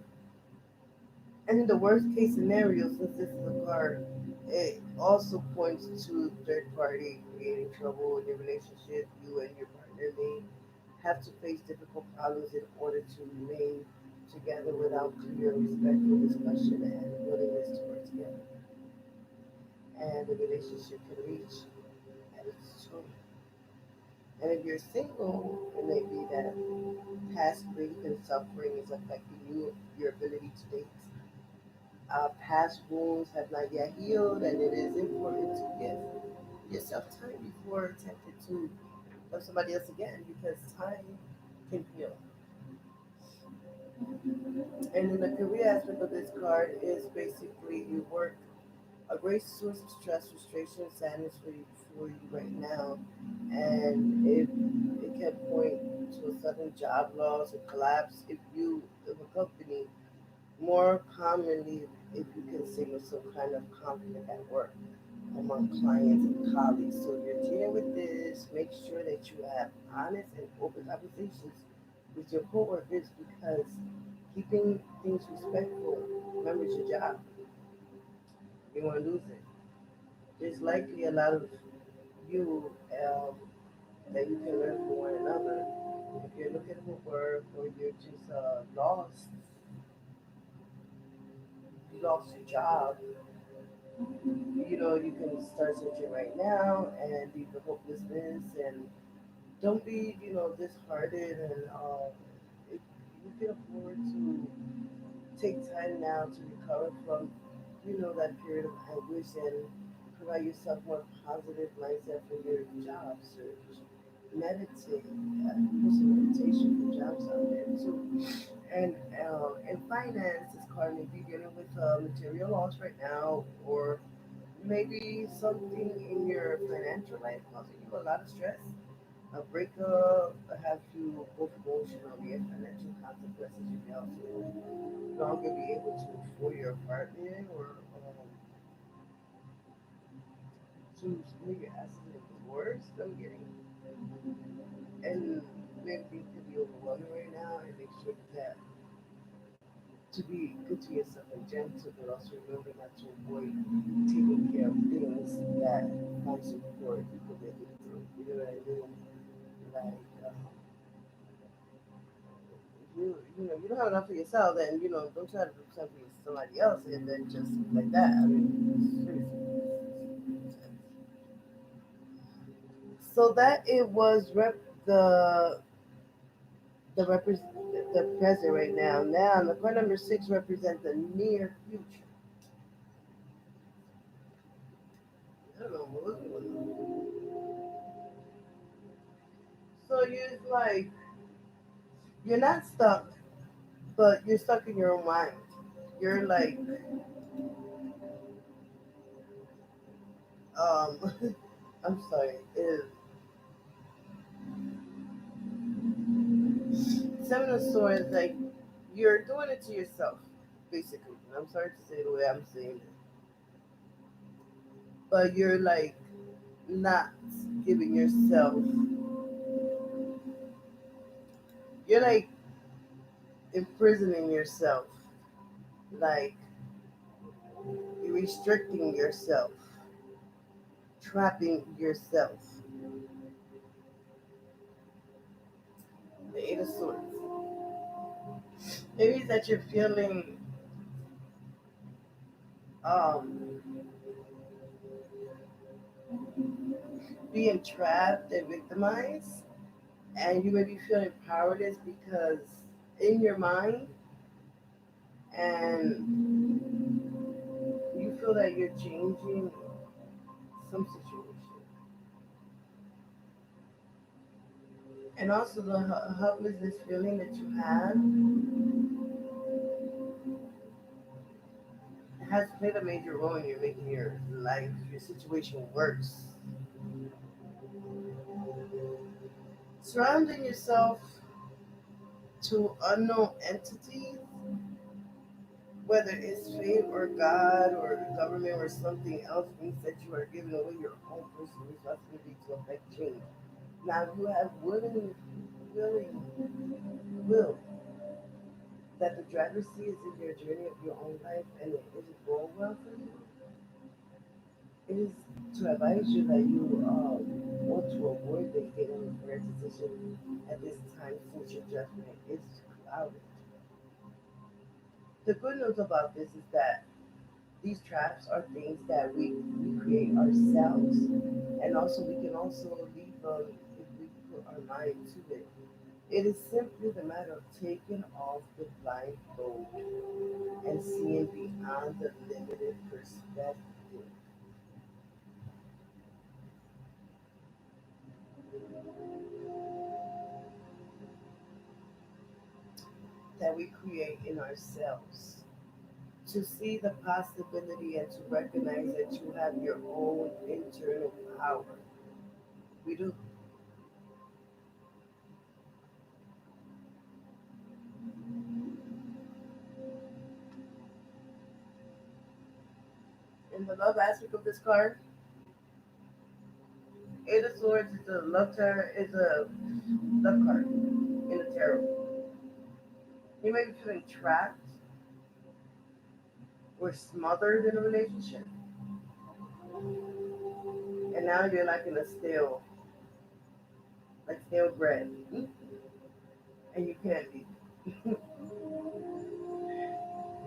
And in the worst case scenario, since this is a card, it also points to third party creating trouble in your relationship. You and your partner may have to face difficult problems in order to remain together without clear, respectful discussion and willingness to work together. And the relationship can reach at its true. And if you're single, it may be that past grief and suffering is affecting you, your ability to date. Past wounds have not yet healed, and it is important to give yourself time before attempting to love somebody else again because time can heal. And in the career aspect of this card is basically you work a great source of stress, frustration, sadness for you right now, and it can point to a sudden job loss or collapse if a company, more commonly if you can signal some kind of conflict at work among clients and colleagues. So if you're dealing with this, make sure that you have honest and open conversations with your coworkers because keeping things respectful, remember it's your job. You want to lose it. There's likely a lot of you that you can learn from one another. If you're looking for work or you're just you lost your job, you can start searching right now and leave the hopelessness and don't be, disheartened and if you can afford to take time now to recover from, that period of anguish and provide yourself more positive mindset for your job search. Meditate, do some meditation for jobs out there too. And in finance, this card may be dealing with material loss right now, or maybe something in your financial life causing you a lot of stress. A breakup have you both emotionally and financial consequences. You may also no longer be able to afford your apartment or to split your assets in divorce. I'm getting and maybe things can be overwhelming right now and make sure that to be good to yourself and gentle, but also remember not to avoid taking care of things that might support people that you through. You know what I mean? Like, you don't have enough for yourself, then don't try to do something for somebody else, and then just like that. I mean, seriously. So that it was the the repres the present right now. Now, the card number six represents the near future. I don't know what's going on. So you're like you're not stuck, but you're stuck in your own mind. You're like, I'm sorry. Seven of Swords, like you're doing it to yourself, basically. And I'm sorry to say the way I'm saying it, but you're like not giving yourself. You're like imprisoning yourself, like you're restricting yourself, trapping yourself. The Eight of Swords. It means that you're feeling um, being trapped and victimized, and you may be feeling powerless because in your mind, and you feel that you're changing some situation. And also the helplessness feeling that you have has played a major role in your making your life, your situation worse. Surrounding yourself to unknown entities, whether it's fate or God or government or something else, means that you are giving away your own personal responsibility to affect change. Now you have willing will that the driver's seat is in your journey of your own life and it isn't going well for you. It is to advise you that you want to avoid making an incorrect decision at this time since your judgment is clouded. The good news about this is that these traps are things that we create ourselves, and also we can also leave them if we put our mind to it. It is simply the matter of taking off the blindfold and seeing beyond the limited perspective that we create in ourselves. To see the possibility and to recognize that you have your own internal power. We do. In the love aspect of this card, Eight of Swords is a love tarot, is a love card in the tarot. You may be feeling trapped or smothered in a relationship, and now you're like in a stale, like stale bread, and you can't leave.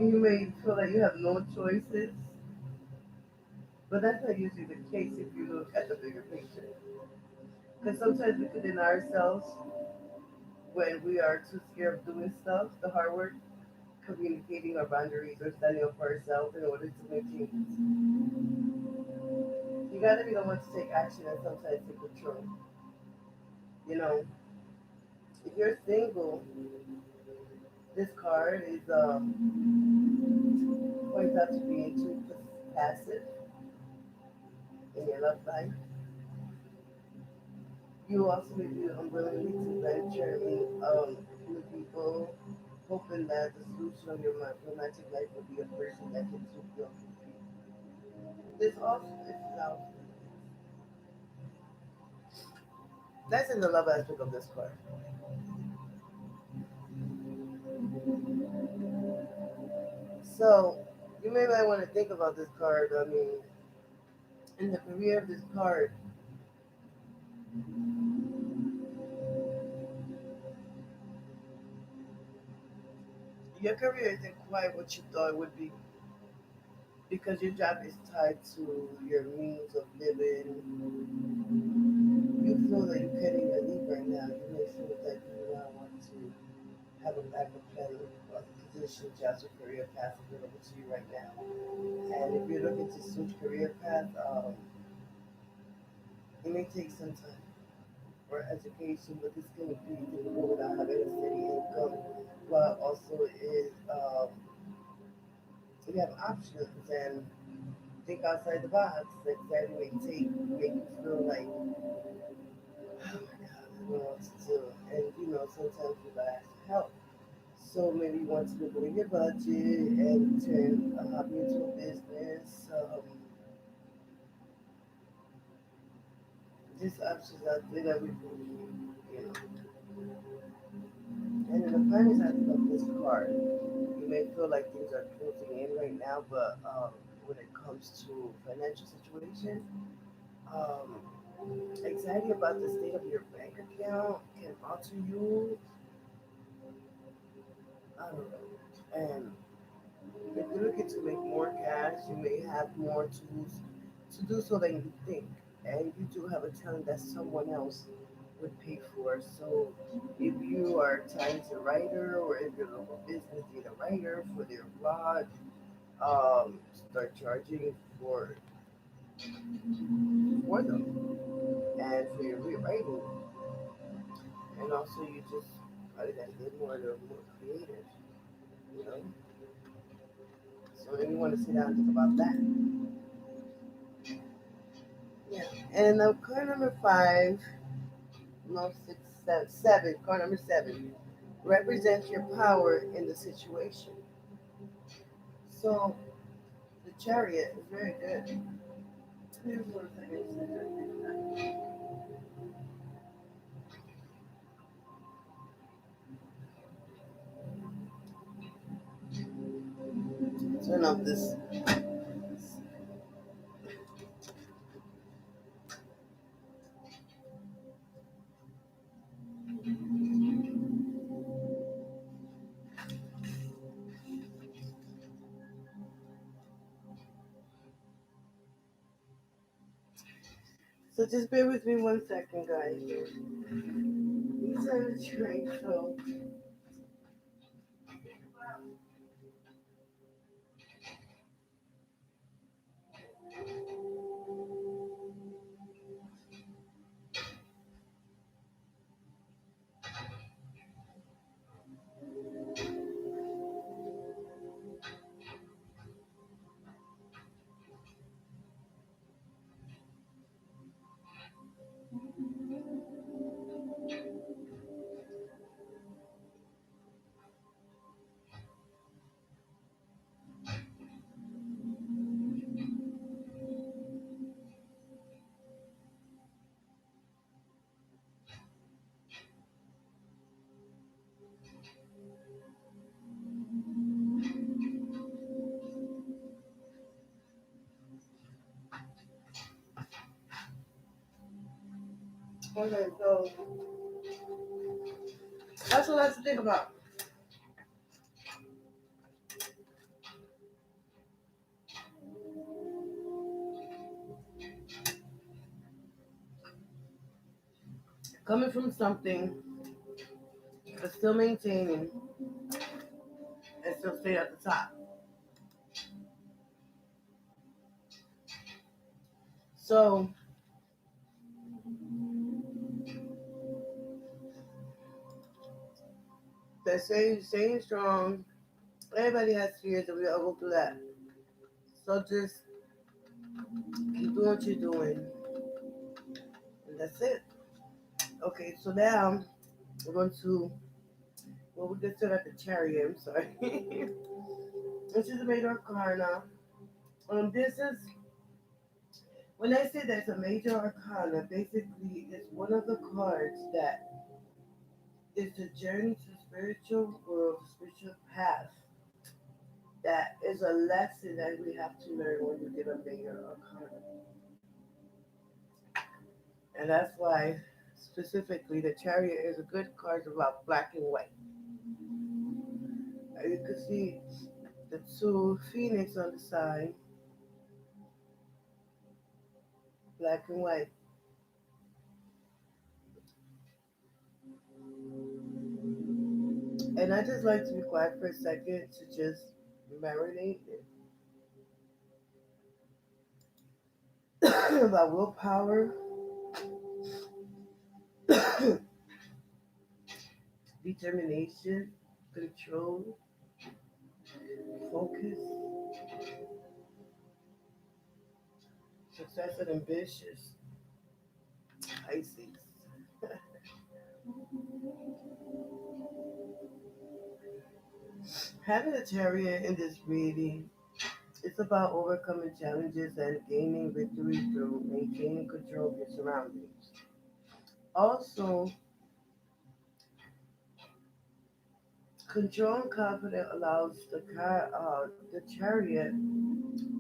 You may feel like you have no choices, but that's not usually the case if you look at the bigger picture. Because sometimes we can deny ourselves when we are too scared of doing stuff, the hard work, communicating our boundaries, or standing up for ourselves in order to make changes. You gotta be the one to take action and sometimes take control. You know, if you're single, this card is points out to being too passive in your love life. You also may be unwilling to venture in new people, hoping that the solution of your romantic life will be a person that can fulfill you. This also is now that's in the love aspect of this card. So you may might want to think about this card. I mean, in the career of this card, your career isn't quite what you thought it would be because your job is tied to your means of living. You feel that you can't even leave right now. You may feel that you now want to have a backup plan of position, jobs, or career paths available to you right now. And if you're looking to switch career path, it may take some time for education, but this can be difficult without having a steady income. But also is you have options and think outside the box. That may make you feel like, oh my God, I don't know what to do. And sometimes you ask for help. So maybe you want to look over your budget and turn a hobby into a business. Just options out there that we And in the planning side of this card, you may feel like things are closing in right now, but when it comes to financial situation, um, anxiety about the state of your bank account can alter you. I don't know. And if you're looking to make more cash, you may have more tools to do so than you think. And you do have a talent that someone else would pay for. So if you are trying to writer or if your local business need a writer for their blog, start charging for them and for your rewriting. And also you just probably gotta get more creative, you know? So if you want to sit down and think about that. Yeah. And card number five, no, six, seven, card number seven represents your power in the situation. So the chariot is very good. Here's one second. Turn off this. So just bear with me 1 second, guys. These are the traits. Okay, so that's what I have to think about. Coming from something, but still maintaining and still stay at the top. So they're staying strong. Everybody has fears, and we all go through that. So just keep doing what you're doing, and that's it. Okay, so now we're going to we just start at the chariot. I'm sorry. This is a major arcana. This is when I say that it's a major arcana. Basically, it's one of the cards that is the journey to spiritual world, spiritual path. That is a lesson that we have to learn when you get a major arcana, and that's why specifically the chariot is a good card about black and white. You can see the two phoenix on the side, black and white. And I just like to be quiet for a second to just marinate about willpower, determination, control, focus, success, and ambitious. Pisces. Having a chariot in this reading, it's about overcoming challenges and gaining victory through maintaining control of your surroundings. Also, control and confidence allows the chariot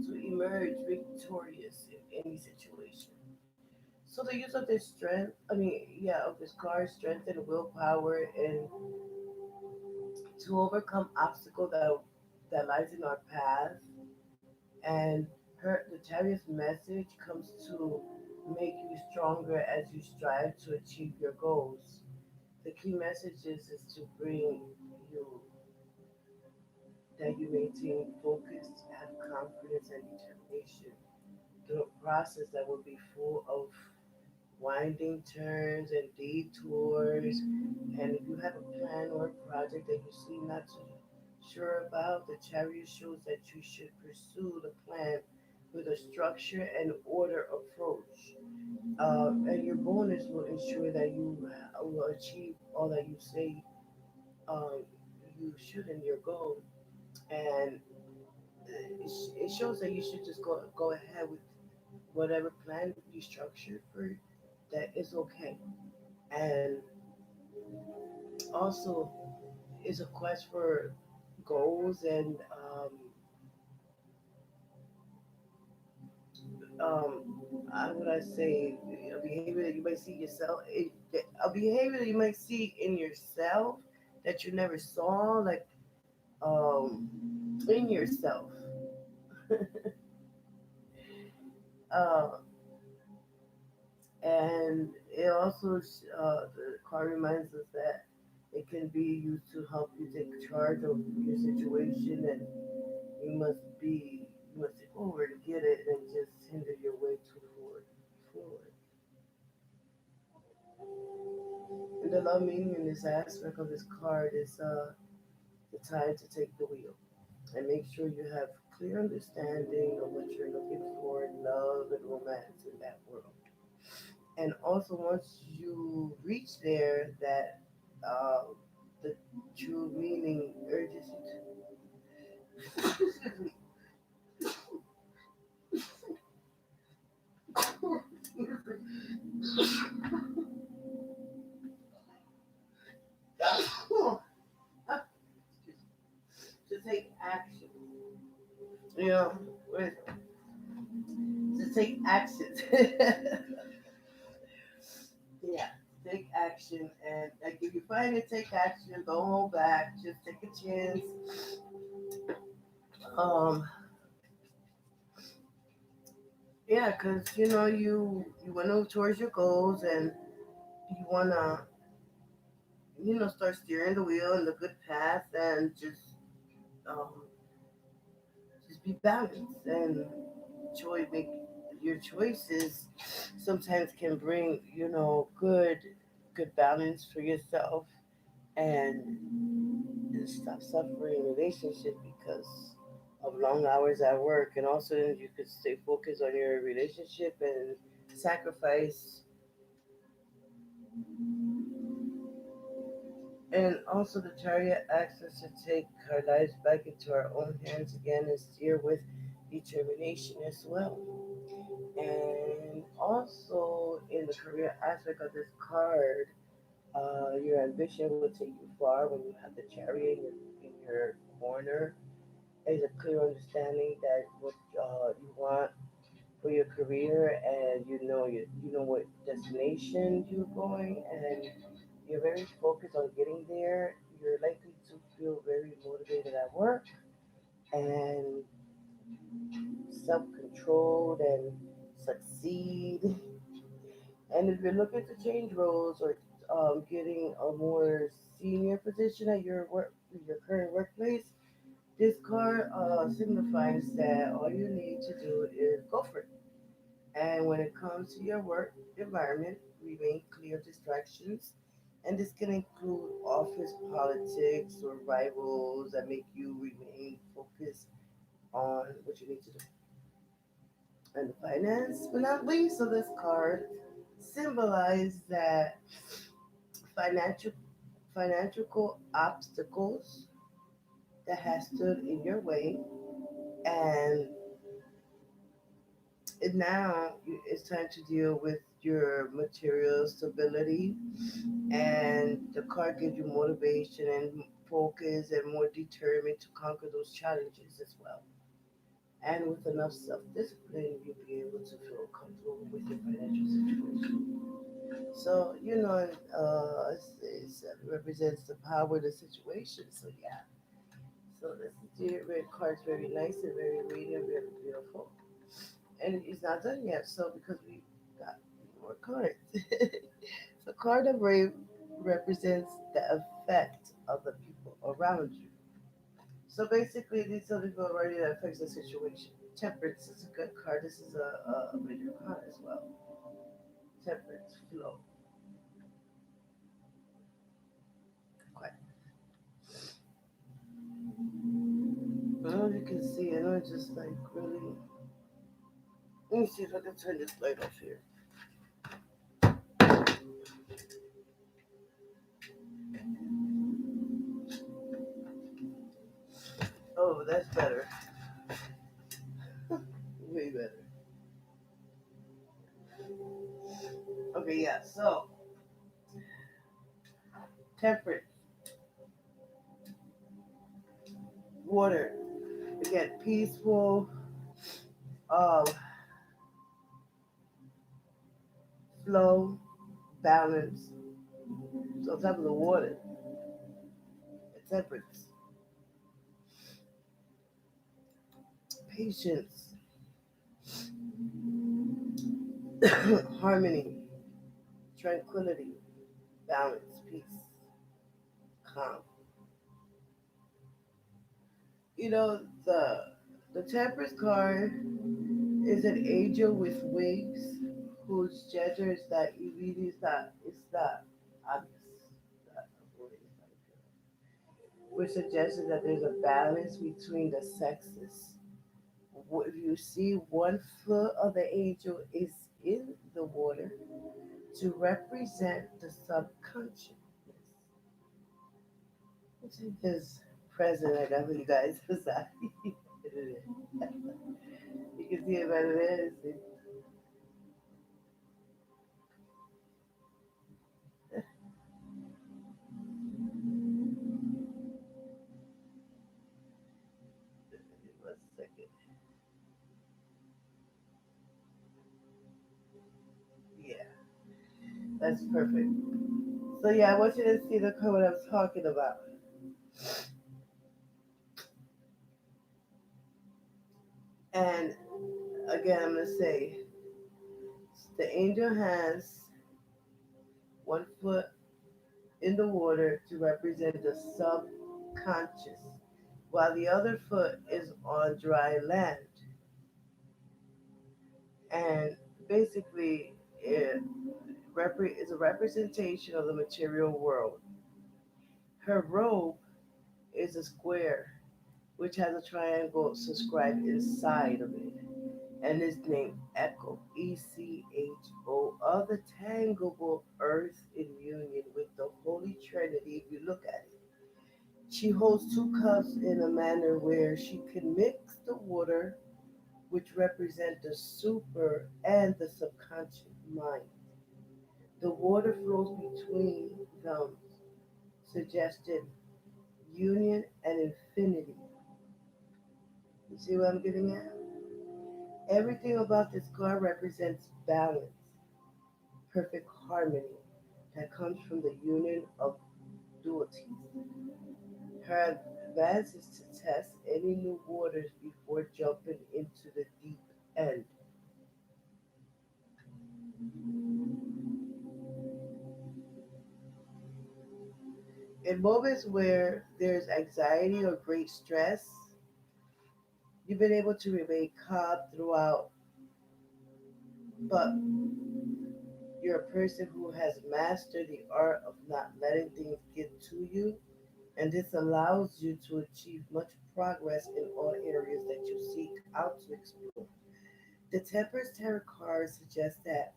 to emerge victorious in any situation. So the use of this strength, I mean, yeah, of this card, strength and willpower and to overcome obstacle that lies in our path. And the chariot's message comes to make you stronger as you strive to achieve your goals. The key message is to bring you that you maintain focus, have confidence and determination through a process that will be full of winding turns and detours. And if you have a plan or a project that you seem not too sure about, the chariot shows that you should pursue the plan with a structure and order approach. And your bonus will ensure that you will achieve all that you say um, you should in your goal. And it shows that you should just go ahead with whatever plan you structured for that is okay. And also is a quest for goals and um, how would I say a behavior that you might see yourself a behavior that you might see in yourself that you never saw like um, in yourself. uh, and it also the card reminds us that it can be used to help you take charge of your situation, and you must take over to get it and just hinder your way too forward. And the love meaning in this aspect of this card is the time to take the wheel and make sure you have clear understanding of what you're looking for in love and romance in that world. And also, once you reach there, that uh, the true meaning urges you to take action. You know, with, to take action. Yeah, take action. And like if you find it, take action. Don't hold back. Just take a chance. Um, yeah, because you know you want to move towards your goals and you want to start steering the wheel in the good path and um, just be balanced and make your choices sometimes can bring good balance for yourself and stop suffering in relationship because of long hours at work, and also you could stay focused on your relationship and sacrifice. And also the chariot asks us to take our lives back into our own hands again and steer with determination as well. And also in the career aspect of this card, your ambition will take you far when you have the chariot in your corner. There's a clear understanding that what you want for your career, and you know what destination you're going, and you're very focused on getting there. You're likely to feel very motivated at work and self-controlled and succeed. And if you're looking to change roles or getting a more senior position at your current workplace, this card signifies that all you need to do is go for it. And when it comes to your work environment, remain clear of distractions. And this can include office politics or rivals that make you remain focused on what you need to do. And the finance, but not least of this card, symbolize that financial financial obstacles that has stood in your way, and now it's time to deal with your material stability. And the card gives you motivation and focus and more determined to conquer those challenges as well. And with enough self-discipline, you'll be able to feel comfortable with your financial situation. So, it represents the power of the situation. So, yeah. So, this red card is very nice and very radiant, very beautiful. And it's not done yet. So, because we got more cards. So, card of Brave represents the effect of the people around you. So, basically, these are the people around you that affects the situation. Temperance is a good card. This is a major card as well. Temperance, flow. Quite. I don't know if you can see. I know it's just like really. Let me see if I can turn this light off here. Oh, that's better. Way better. Okay, yeah. So, temperance, water. Again, peaceful, um, flow, balance. So, on top of the water, temperance, patience, harmony, tranquility, balance, peace, calm. The temperance card is an angel with wings whose gesture is that it really is not it's not obvious. Not avoiding, it's not apparent. Which suggests that there's a balance between the sexes. If you see one foot of the angel is in the water to represent the subconsciousness. Which is present, I got for you guys. Sorry. You can see it better there. One second. Yeah, that's perfect. So yeah, I want you to see the what I'm talking about. And again, I'm gonna say the angel has one foot in the water to represent the subconscious, while the other foot is on dry land. And basically, is a representation of the material world. Her robe is a square, which has a triangle subscribed inside of it, and is named Echo, Echo, of the tangible earth in union with the Holy Trinity. If you look at it, she holds two cups in a manner where she can mix the water, which represent the super and the subconscious mind. The water flows between them, suggesting union and infinity. You see what I'm getting at? Everything about this card represents balance, perfect harmony that comes from the union of dualities. Her advance is to test any new waters before jumping into the deep end. In moments where there's anxiety or great stress, you've been able to remain calm throughout, but you're a person who has mastered the art of not letting things get to you, and this allows you to achieve much progress in all areas that you seek out to explore. The Temperance Tarot card suggests that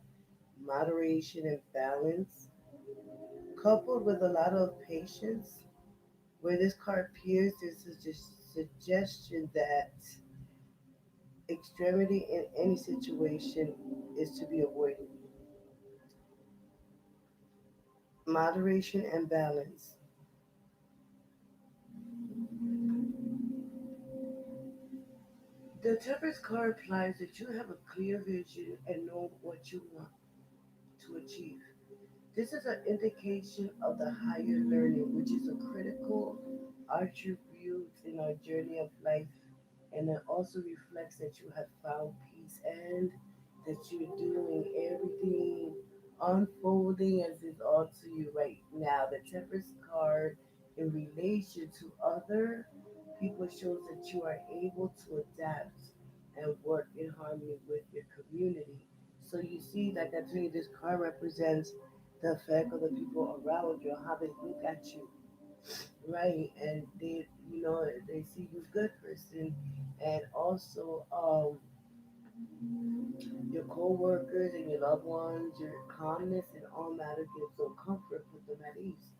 moderation and balance, coupled with a lot of patience, where this card appears, there's a suggestion that extremity in any situation is to be avoided. Moderation and balance. The Temperance card implies that you have a clear vision and know what you want to achieve. This is an indication of the higher learning, which is a critical attribute in our journey of life, and it also reflects that you have found peace and that you're doing everything unfolding as is all to you right now. The Temperance card in relation to other people shows that you are able to adapt and work in harmony with your community. So you see, like I told you, this card represents the effect of the people around you, how they look at you, right? And they see you good person, and also your co-workers and your loved ones, your calmness and all matter gives them comfort, put them at ease.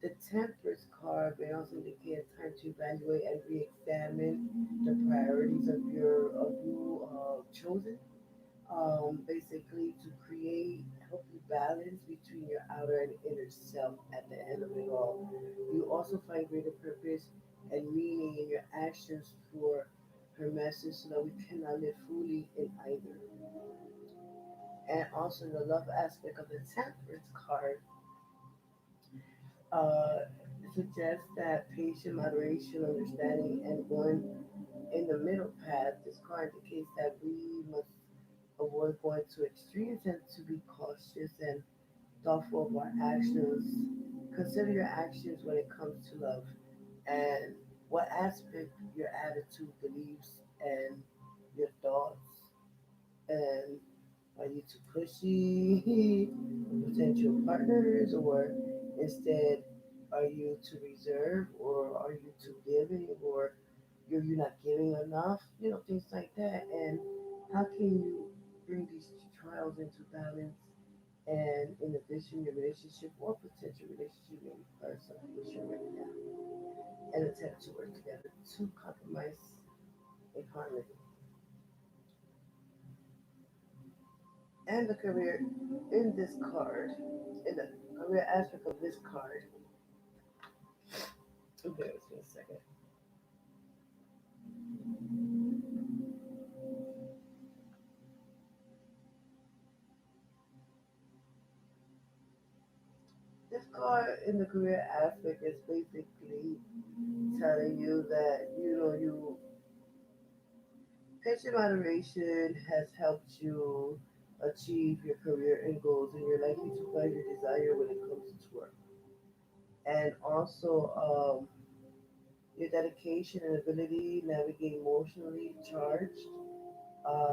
The Temperance card may also indicate a time to evaluate and re-examine the priorities of you chosen, basically to create healthy balance between your outer and inner self at the end of it all. You also find greater purpose and meaning in your actions for her message so that we cannot live fully in either. And also the love aspect of the Temperance card uh, suggests that patience, moderation, understanding, and going in the middle path. This card indicates that we must avoid going to extremes and to be cautious and thoughtful of our actions. Consider your actions when it comes to love and what aspect your attitude, beliefs, and your thoughts. And are you too pushy with potential partners, or instead, are you too reserved, or are you too giving, or you're not giving enough? Things like that. And how can you bring these trials into balance? And in addition, your relationship or potential relationship may require some patience right now and attempt to work together to compromise in harmony. And the career in this card, in the career aspect of this card, bear with me a second. This card in the career aspect is basically telling you that you patient moderation has helped you achieve your career and goals, and you're likely to find your desire when it comes to work. And also, your dedication and ability to navigate emotionally charged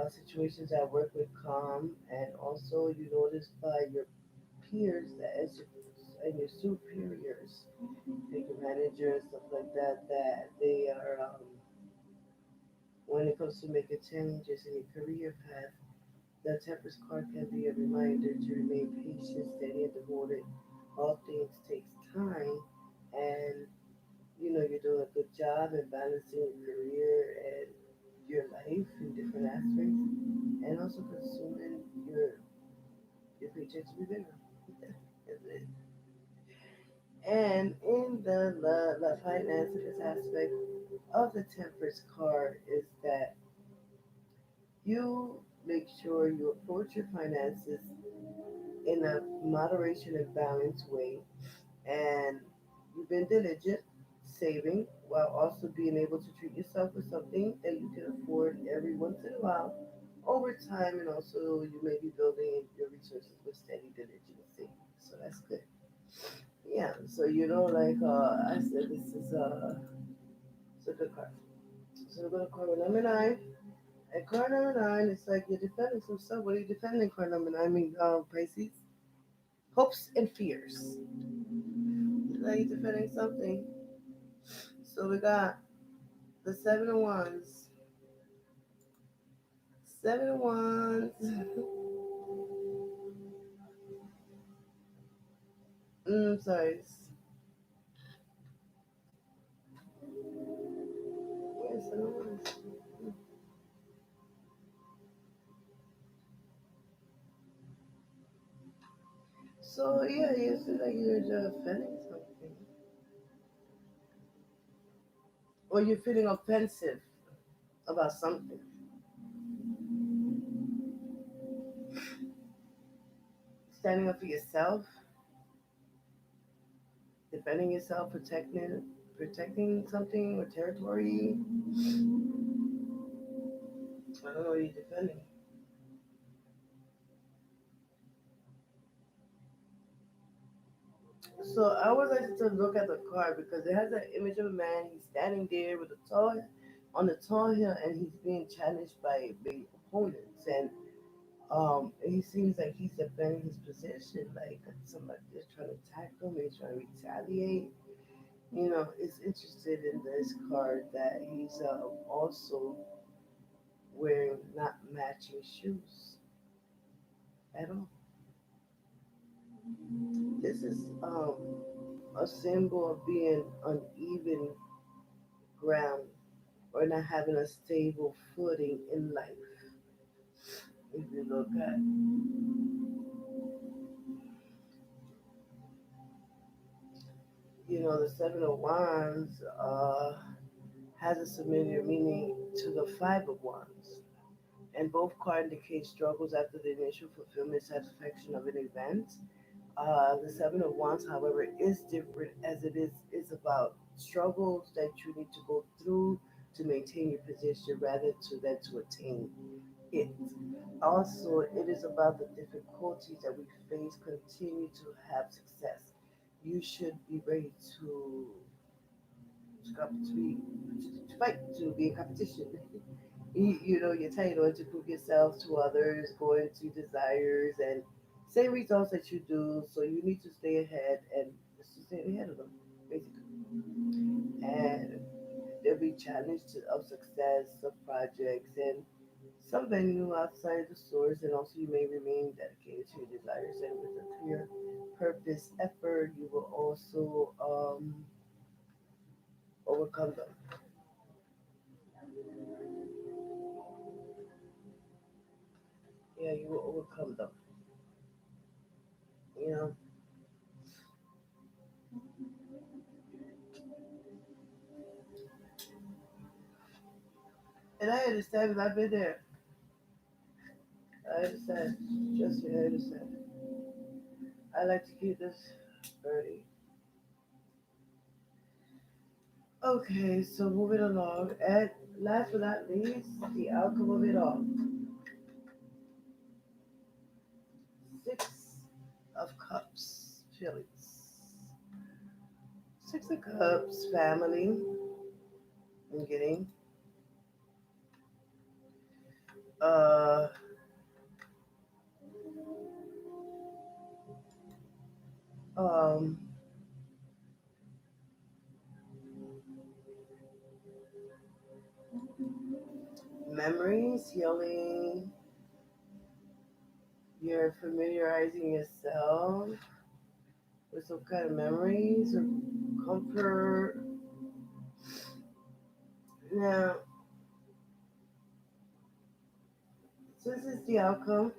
situations at work with calm, and also you notice by your peers that as your, and your superiors, like your manager and stuff like that, that they are when it comes to making changes in your career path. The Temperance card can be a reminder to remain patient, steady, and devoted. All things takes time, and you're doing a good job in balancing your career and your life in different aspects, and also consuming your paycheck to be bigger. And in the finances aspect of the Temperance card is that you make sure you approach your finances in a moderation and balanced way, and you've been diligent saving while also being able to treat yourself with something that you can afford every once in a while over time, and also you may be building your resources with steady diligence saving. So that's good. Yeah, so like I said, this is it's a good card. So we're gonna card number nine. At card number nine, it's like you're defending some stuff. What are you defending? Card number nine, I mean, Pisces, hopes and fears. It's like you're defending something. So we got the Seven of Wands. Seven of Wands. Sorry. Yeah, Seven of Wands. So yeah, you feel like you're defending something, or you're feeling offensive about something. Standing up for yourself. defending yourself, protecting something or territory. I don't know what you're defending. So I would like to look at the card because it has an image of a man. He's standing there with a tall on a tall hill, and he's being challenged by big opponents. And he seems like he's defending his position, like somebody just trying to attack him. He's trying to retaliate. It's interested in this card that he's also wearing not matching shoes at all. This is a symbol of being uneven ground or not having a stable footing in life. If you look at, the Seven of Wands has a similar meaning to the Five of Wands. And both cards indicate struggles after the initial fulfillment satisfaction of an event. The Seven of Wands, however, is different as it is about struggles that you need to go through to maintain your position rather than to attain it. Also, it is about the difficulties that we face continue to have success. You should be ready to fight, to be in competition. You're titled to prove yourself to others, go into desires and same results that you do. So you need to stay ahead and just to stay ahead of them, basically. And there'll be challenges of success of projects and some venue outside the source, and also you may remain dedicated to your desires. And with a clear purpose, effort, you will also overcome them. Yeah, you will overcome them. You know, and I understand because I've been there. I understand. Just me, I understand. I like to keep this early. Okay, so moving along, and last but not least, the outcome of it all. Six of Cups, feelings. Six of Cups, family. I'm getting uh um memories, healing. You're familiarizing yourself with some kind of memories or comfort. Now, since it's the outcome,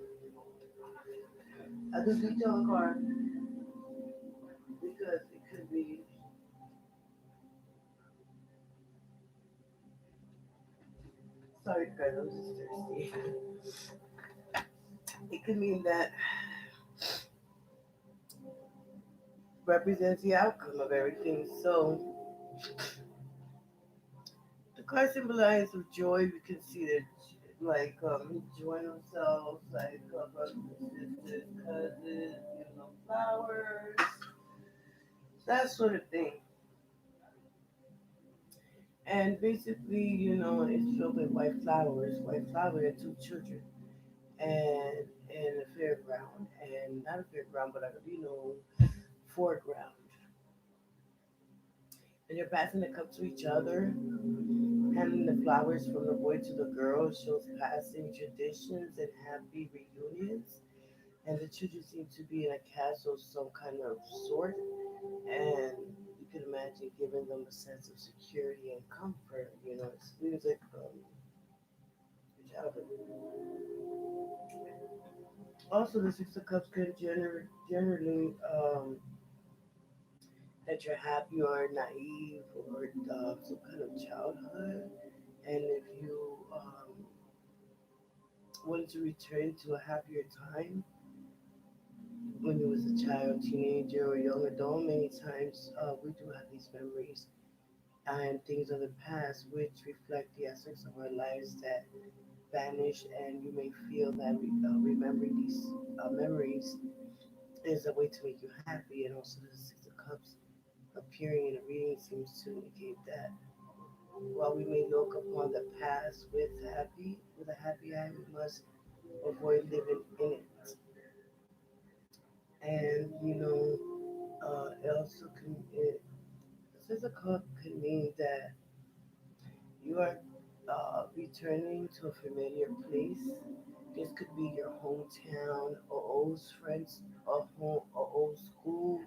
I just detail a card because it could be. Sorry, guys, I'm just thirsty. It could mean that represents the outcome of everything. So the card symbolizes of joy. We can see that, like, enjoying themselves, like brothers and sisters, cousins, flowers, that sort of thing. And basically, it's filled with white flowers. White flower and two children, and a fairground, and not a fairground, but foreground. And they're passing the cup to each other, handing the flowers from the boy to the girl shows passing traditions and happy reunions. And the children seem to be in a castle of some kind of sort, and you can imagine giving them a sense of security and comfort. It's music your childhood. Also, the Six of Cups can generally that you're happy or naive or some kind of childhood. And if you wanted to return to a happier time, when you was a child, teenager, or young adult. Many times we do have these memories and things of the past which reflect the essence of our lives that vanish, and you may feel that remembering these memories is a way to make you happy, and also the Six of Cups appearing in a reading seems to indicate that while we may look upon the past with a happy eye, we must avoid living in it. And it also Six of Cups can mean that you are returning to a familiar place. This could be your hometown, or old friends, or old school,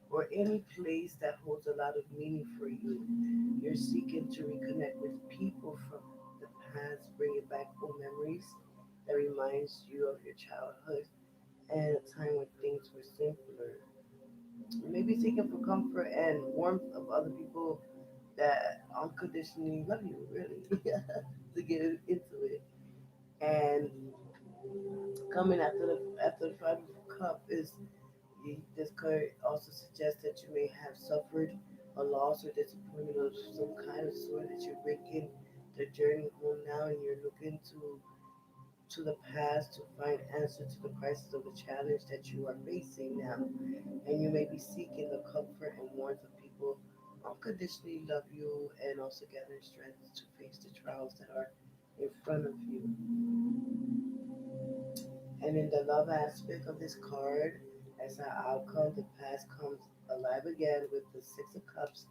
or any place that holds a lot of meaning for you. You're seeking to reconnect with people from the past, bringing back old memories that reminds you of your childhood and a time when things were simpler. Maybe seeking for comfort and warmth of other people that unconditionally love you, really, to get into it. And coming after the Five of Cup is this card also suggests that you may have suffered a loss or disappointment of some kind of sort, that you're breaking the journey home now, and you're looking to the past to find answer to the crisis of the challenge that you are facing now. And you may be seeking the comfort and warmth of people unconditionally love you, and also gathering strength to face the trials that are in front of you. And in the love aspect of this card, as an outcome, the past comes alive again with the Six of Cups.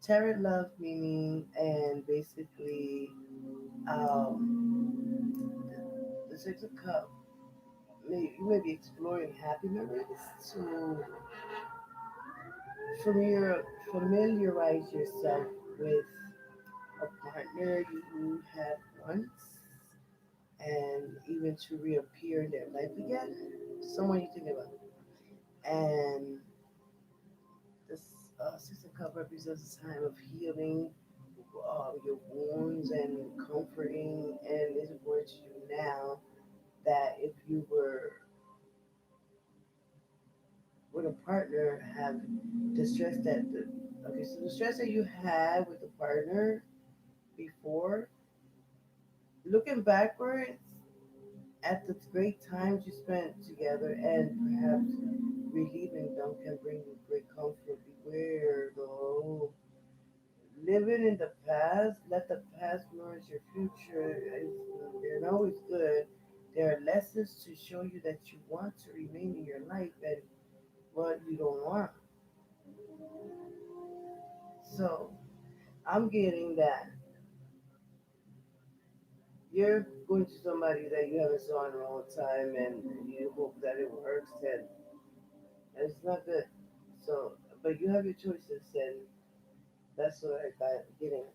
Tarot love meaning, and basically, the Six of Cups, you may be exploring happy memories to familiarize yourself with a partner you had once, and even to reappear in their life again. Someone you think about. And this Six of Cup represents a time of healing your wounds and comforting, and it's important to you now that if you were with a partner, have the stress okay, so the stress that you had with the partner before, looking backwards at the great times you spent together, and perhaps relieving them can bring you great comfort. Beware though, living in the past, let the past nourish your future. They're not always good. There are lessons to show you that you want to remain in your life and what you don't want. So I'm getting that you're going to somebody that you haven't saw in a long time, and you hope that it works, and it's not good. So, but you have your choices, and that's what I got getting.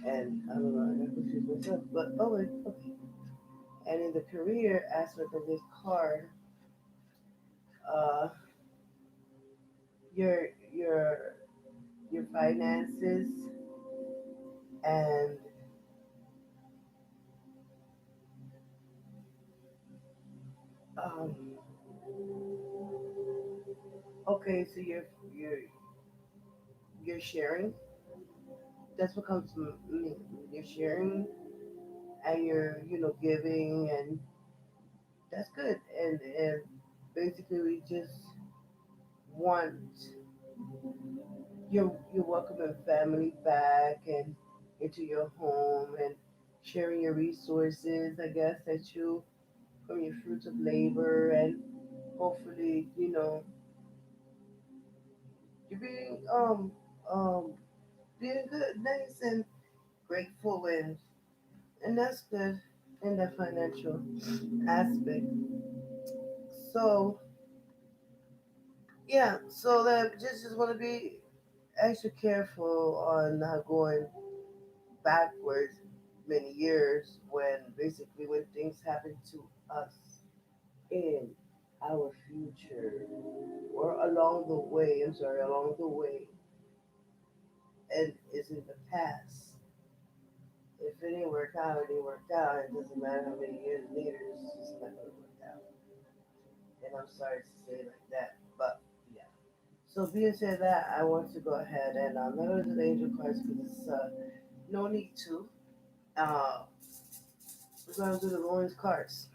And I don't know, I got confused myself, but oh, wait, okay. And in the career aspect of this card, uh, your your your finances and um, okay, so you're sharing. That's what comes to me. You're sharing, and you're giving, and that's good. And basically, we just want your welcoming family back and into your home, and sharing your resources. I guess that you from your fruits of labor, and hopefully you're um being good, nice, and grateful, and that's good in that financial aspect. So yeah, so that just want to be extra careful on not going backwards many years, when basically when things happen to us in our future, or along the way, I'm sorry, along the way, and is in the past. If it didn't work out, it didn't work out. It doesn't matter how many years later, it's just not going to work out. I'm sorry to say it like that, but yeah. So being said that, I want to go ahead and I'm not going to do the angel cards because it's no need to. We're going to do the Lawrence cards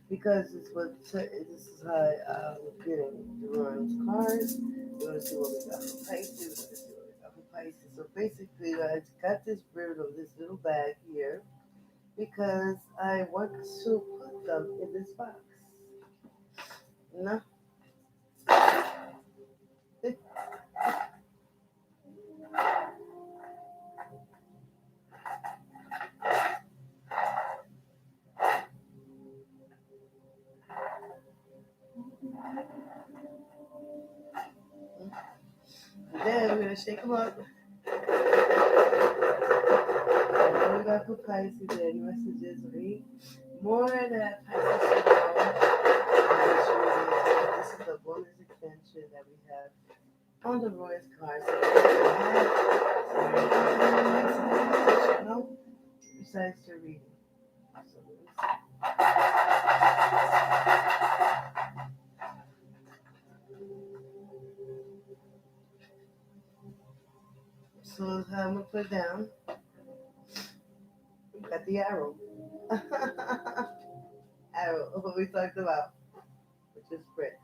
because it's what this is how we're getting the Lawrence cards. We're going to see what we got for Pisces. We're going to see what we got for Pisces. So basically, I got this bird of this little bag here because I want to put them in this box. No. Then we're going to shake them up. And we got for Pisces. Any messages? Read more that Pisces should know. This is the bonus extension that we have on the Royce cards. So no, besides the reading. So, so I'm gonna put down. We got the arrow. Arrow. What we talked about, which is spread.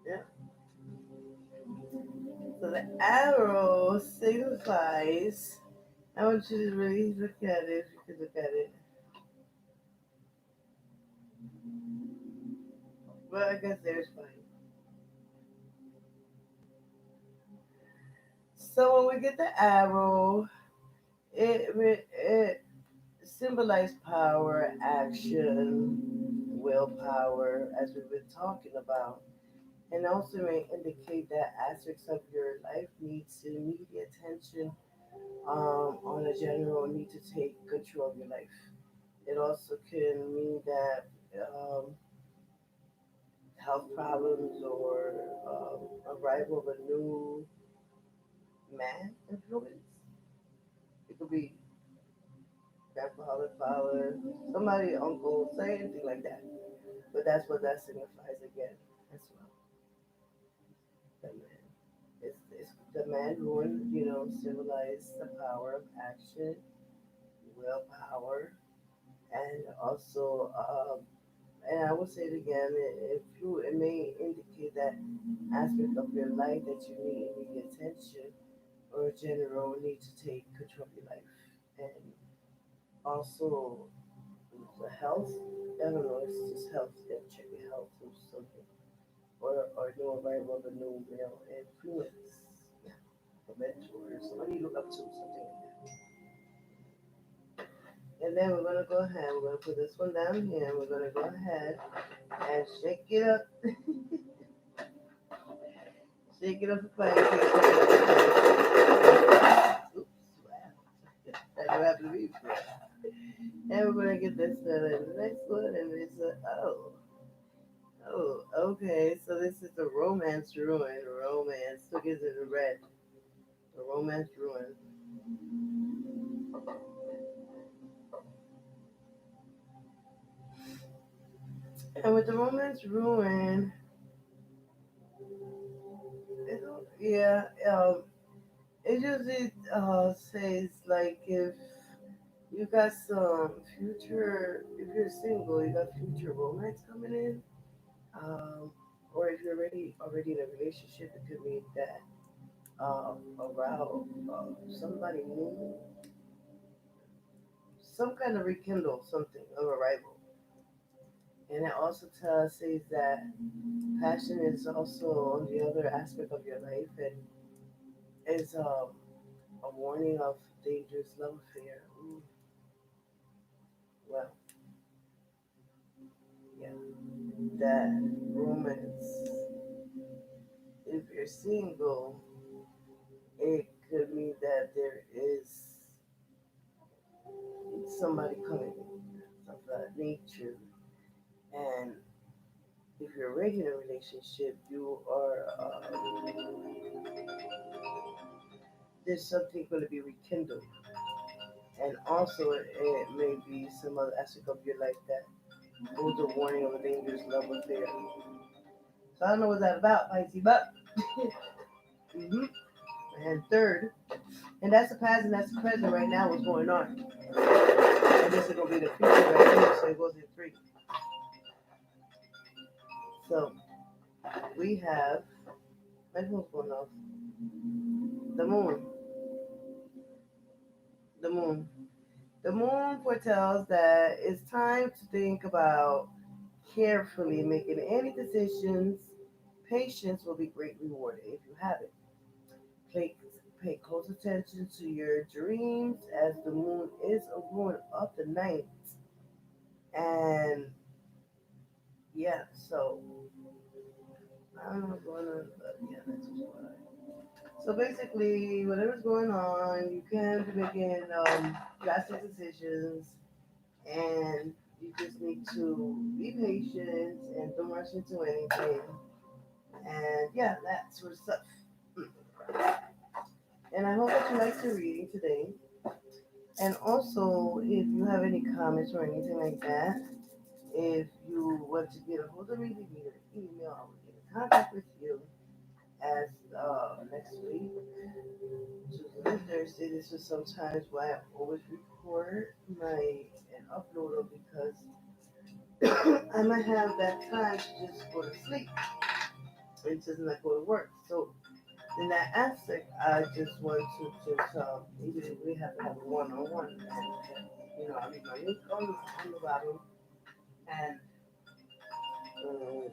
Yeah. So the arrow signifies. I want you to really look at it. If you could look at it. Well, I guess there's fine. So when we get the arrow, it symbolizes power, action, willpower, as we've been talking about, and also may indicate that aspects of your life needs immediate attention on a general need to take control of your life. It also can mean that health problems or arrival of a new man influence. It could be grandfather, father, somebody, uncle, say anything like that. But that's what that signifies again as well. The man. It's the man who, symbolize the power of action, willpower, and also, and I will say it again, it may indicate that aspect of your life that you need immediate attention or general need to take control of your life. And also, the health, I don't know, it's just health, yeah, check your health or something. Or new arrival of a new male influence, yeah, a mentor, somebody you look up to, something like that. And then we're gonna go ahead, we're gonna put this one down here, and we're gonna go ahead and shake it up, shake it up for Oops, wow. That don't happen to me before. And we're gonna get this one and the next one, and it's okay. So this is the romance ruin. Romance. Look at the red. The romance ruin. And with the romance ruin, yeah, it usually says like if you got some future, if you're single, you got future romance coming in, um, or if you're already in a relationship, it could mean that around somebody new, some kind of rekindle something of arrival. And it also says that passion is also on the other aspect of your life and is a warning of dangerous love affair. Ooh, well, yeah, that romance. If you're single, it could mean that there is somebody coming of that nature. And if you're already in a relationship, you are there's something going to be rekindled, and also it may be some other aspect of your life that It was a warning of a dangerous love affair. So I don't know what that's about, Pisces, but hmm and third, and that's the past and that's the present right now. What's going on? And this is gonna be the future right here. So it goes in three. So we have my phone's going off. The moon. The moon. The moon foretells that it's time to think about carefully making any decisions. Patience will be greatly rewarded if you have it. Pay, pay close attention to your dreams as the moon is a ruler of the night. And yeah, so I don't know what's going on, but yeah, that's what's going on. So basically, whatever's going on, you can be making drastic decisions, and you just need to be patient and don't rush into anything. And yeah, that sort of stuff. And I hope that you liked the reading today. And also, if you have any comments or anything like that, if you want to get a hold of me, leave me your email. I will get in contact with you as next week. Tuesday and Thursday. This is sometimes why I always record my and upload them because I might have that time to just go to sleep and just not go to work. So in that aspect, I just want to just even if we have to have a one-on-one, and I leave my link on the bottom, and um,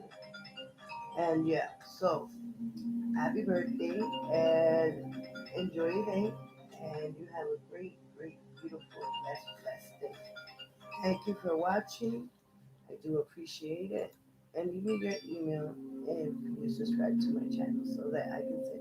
and yeah. So happy birthday and enjoy your day, and you have a great, great, beautiful, blessed day. Thank you for watching. I do appreciate it. And leave me your email if you subscribe to my channel so that I can send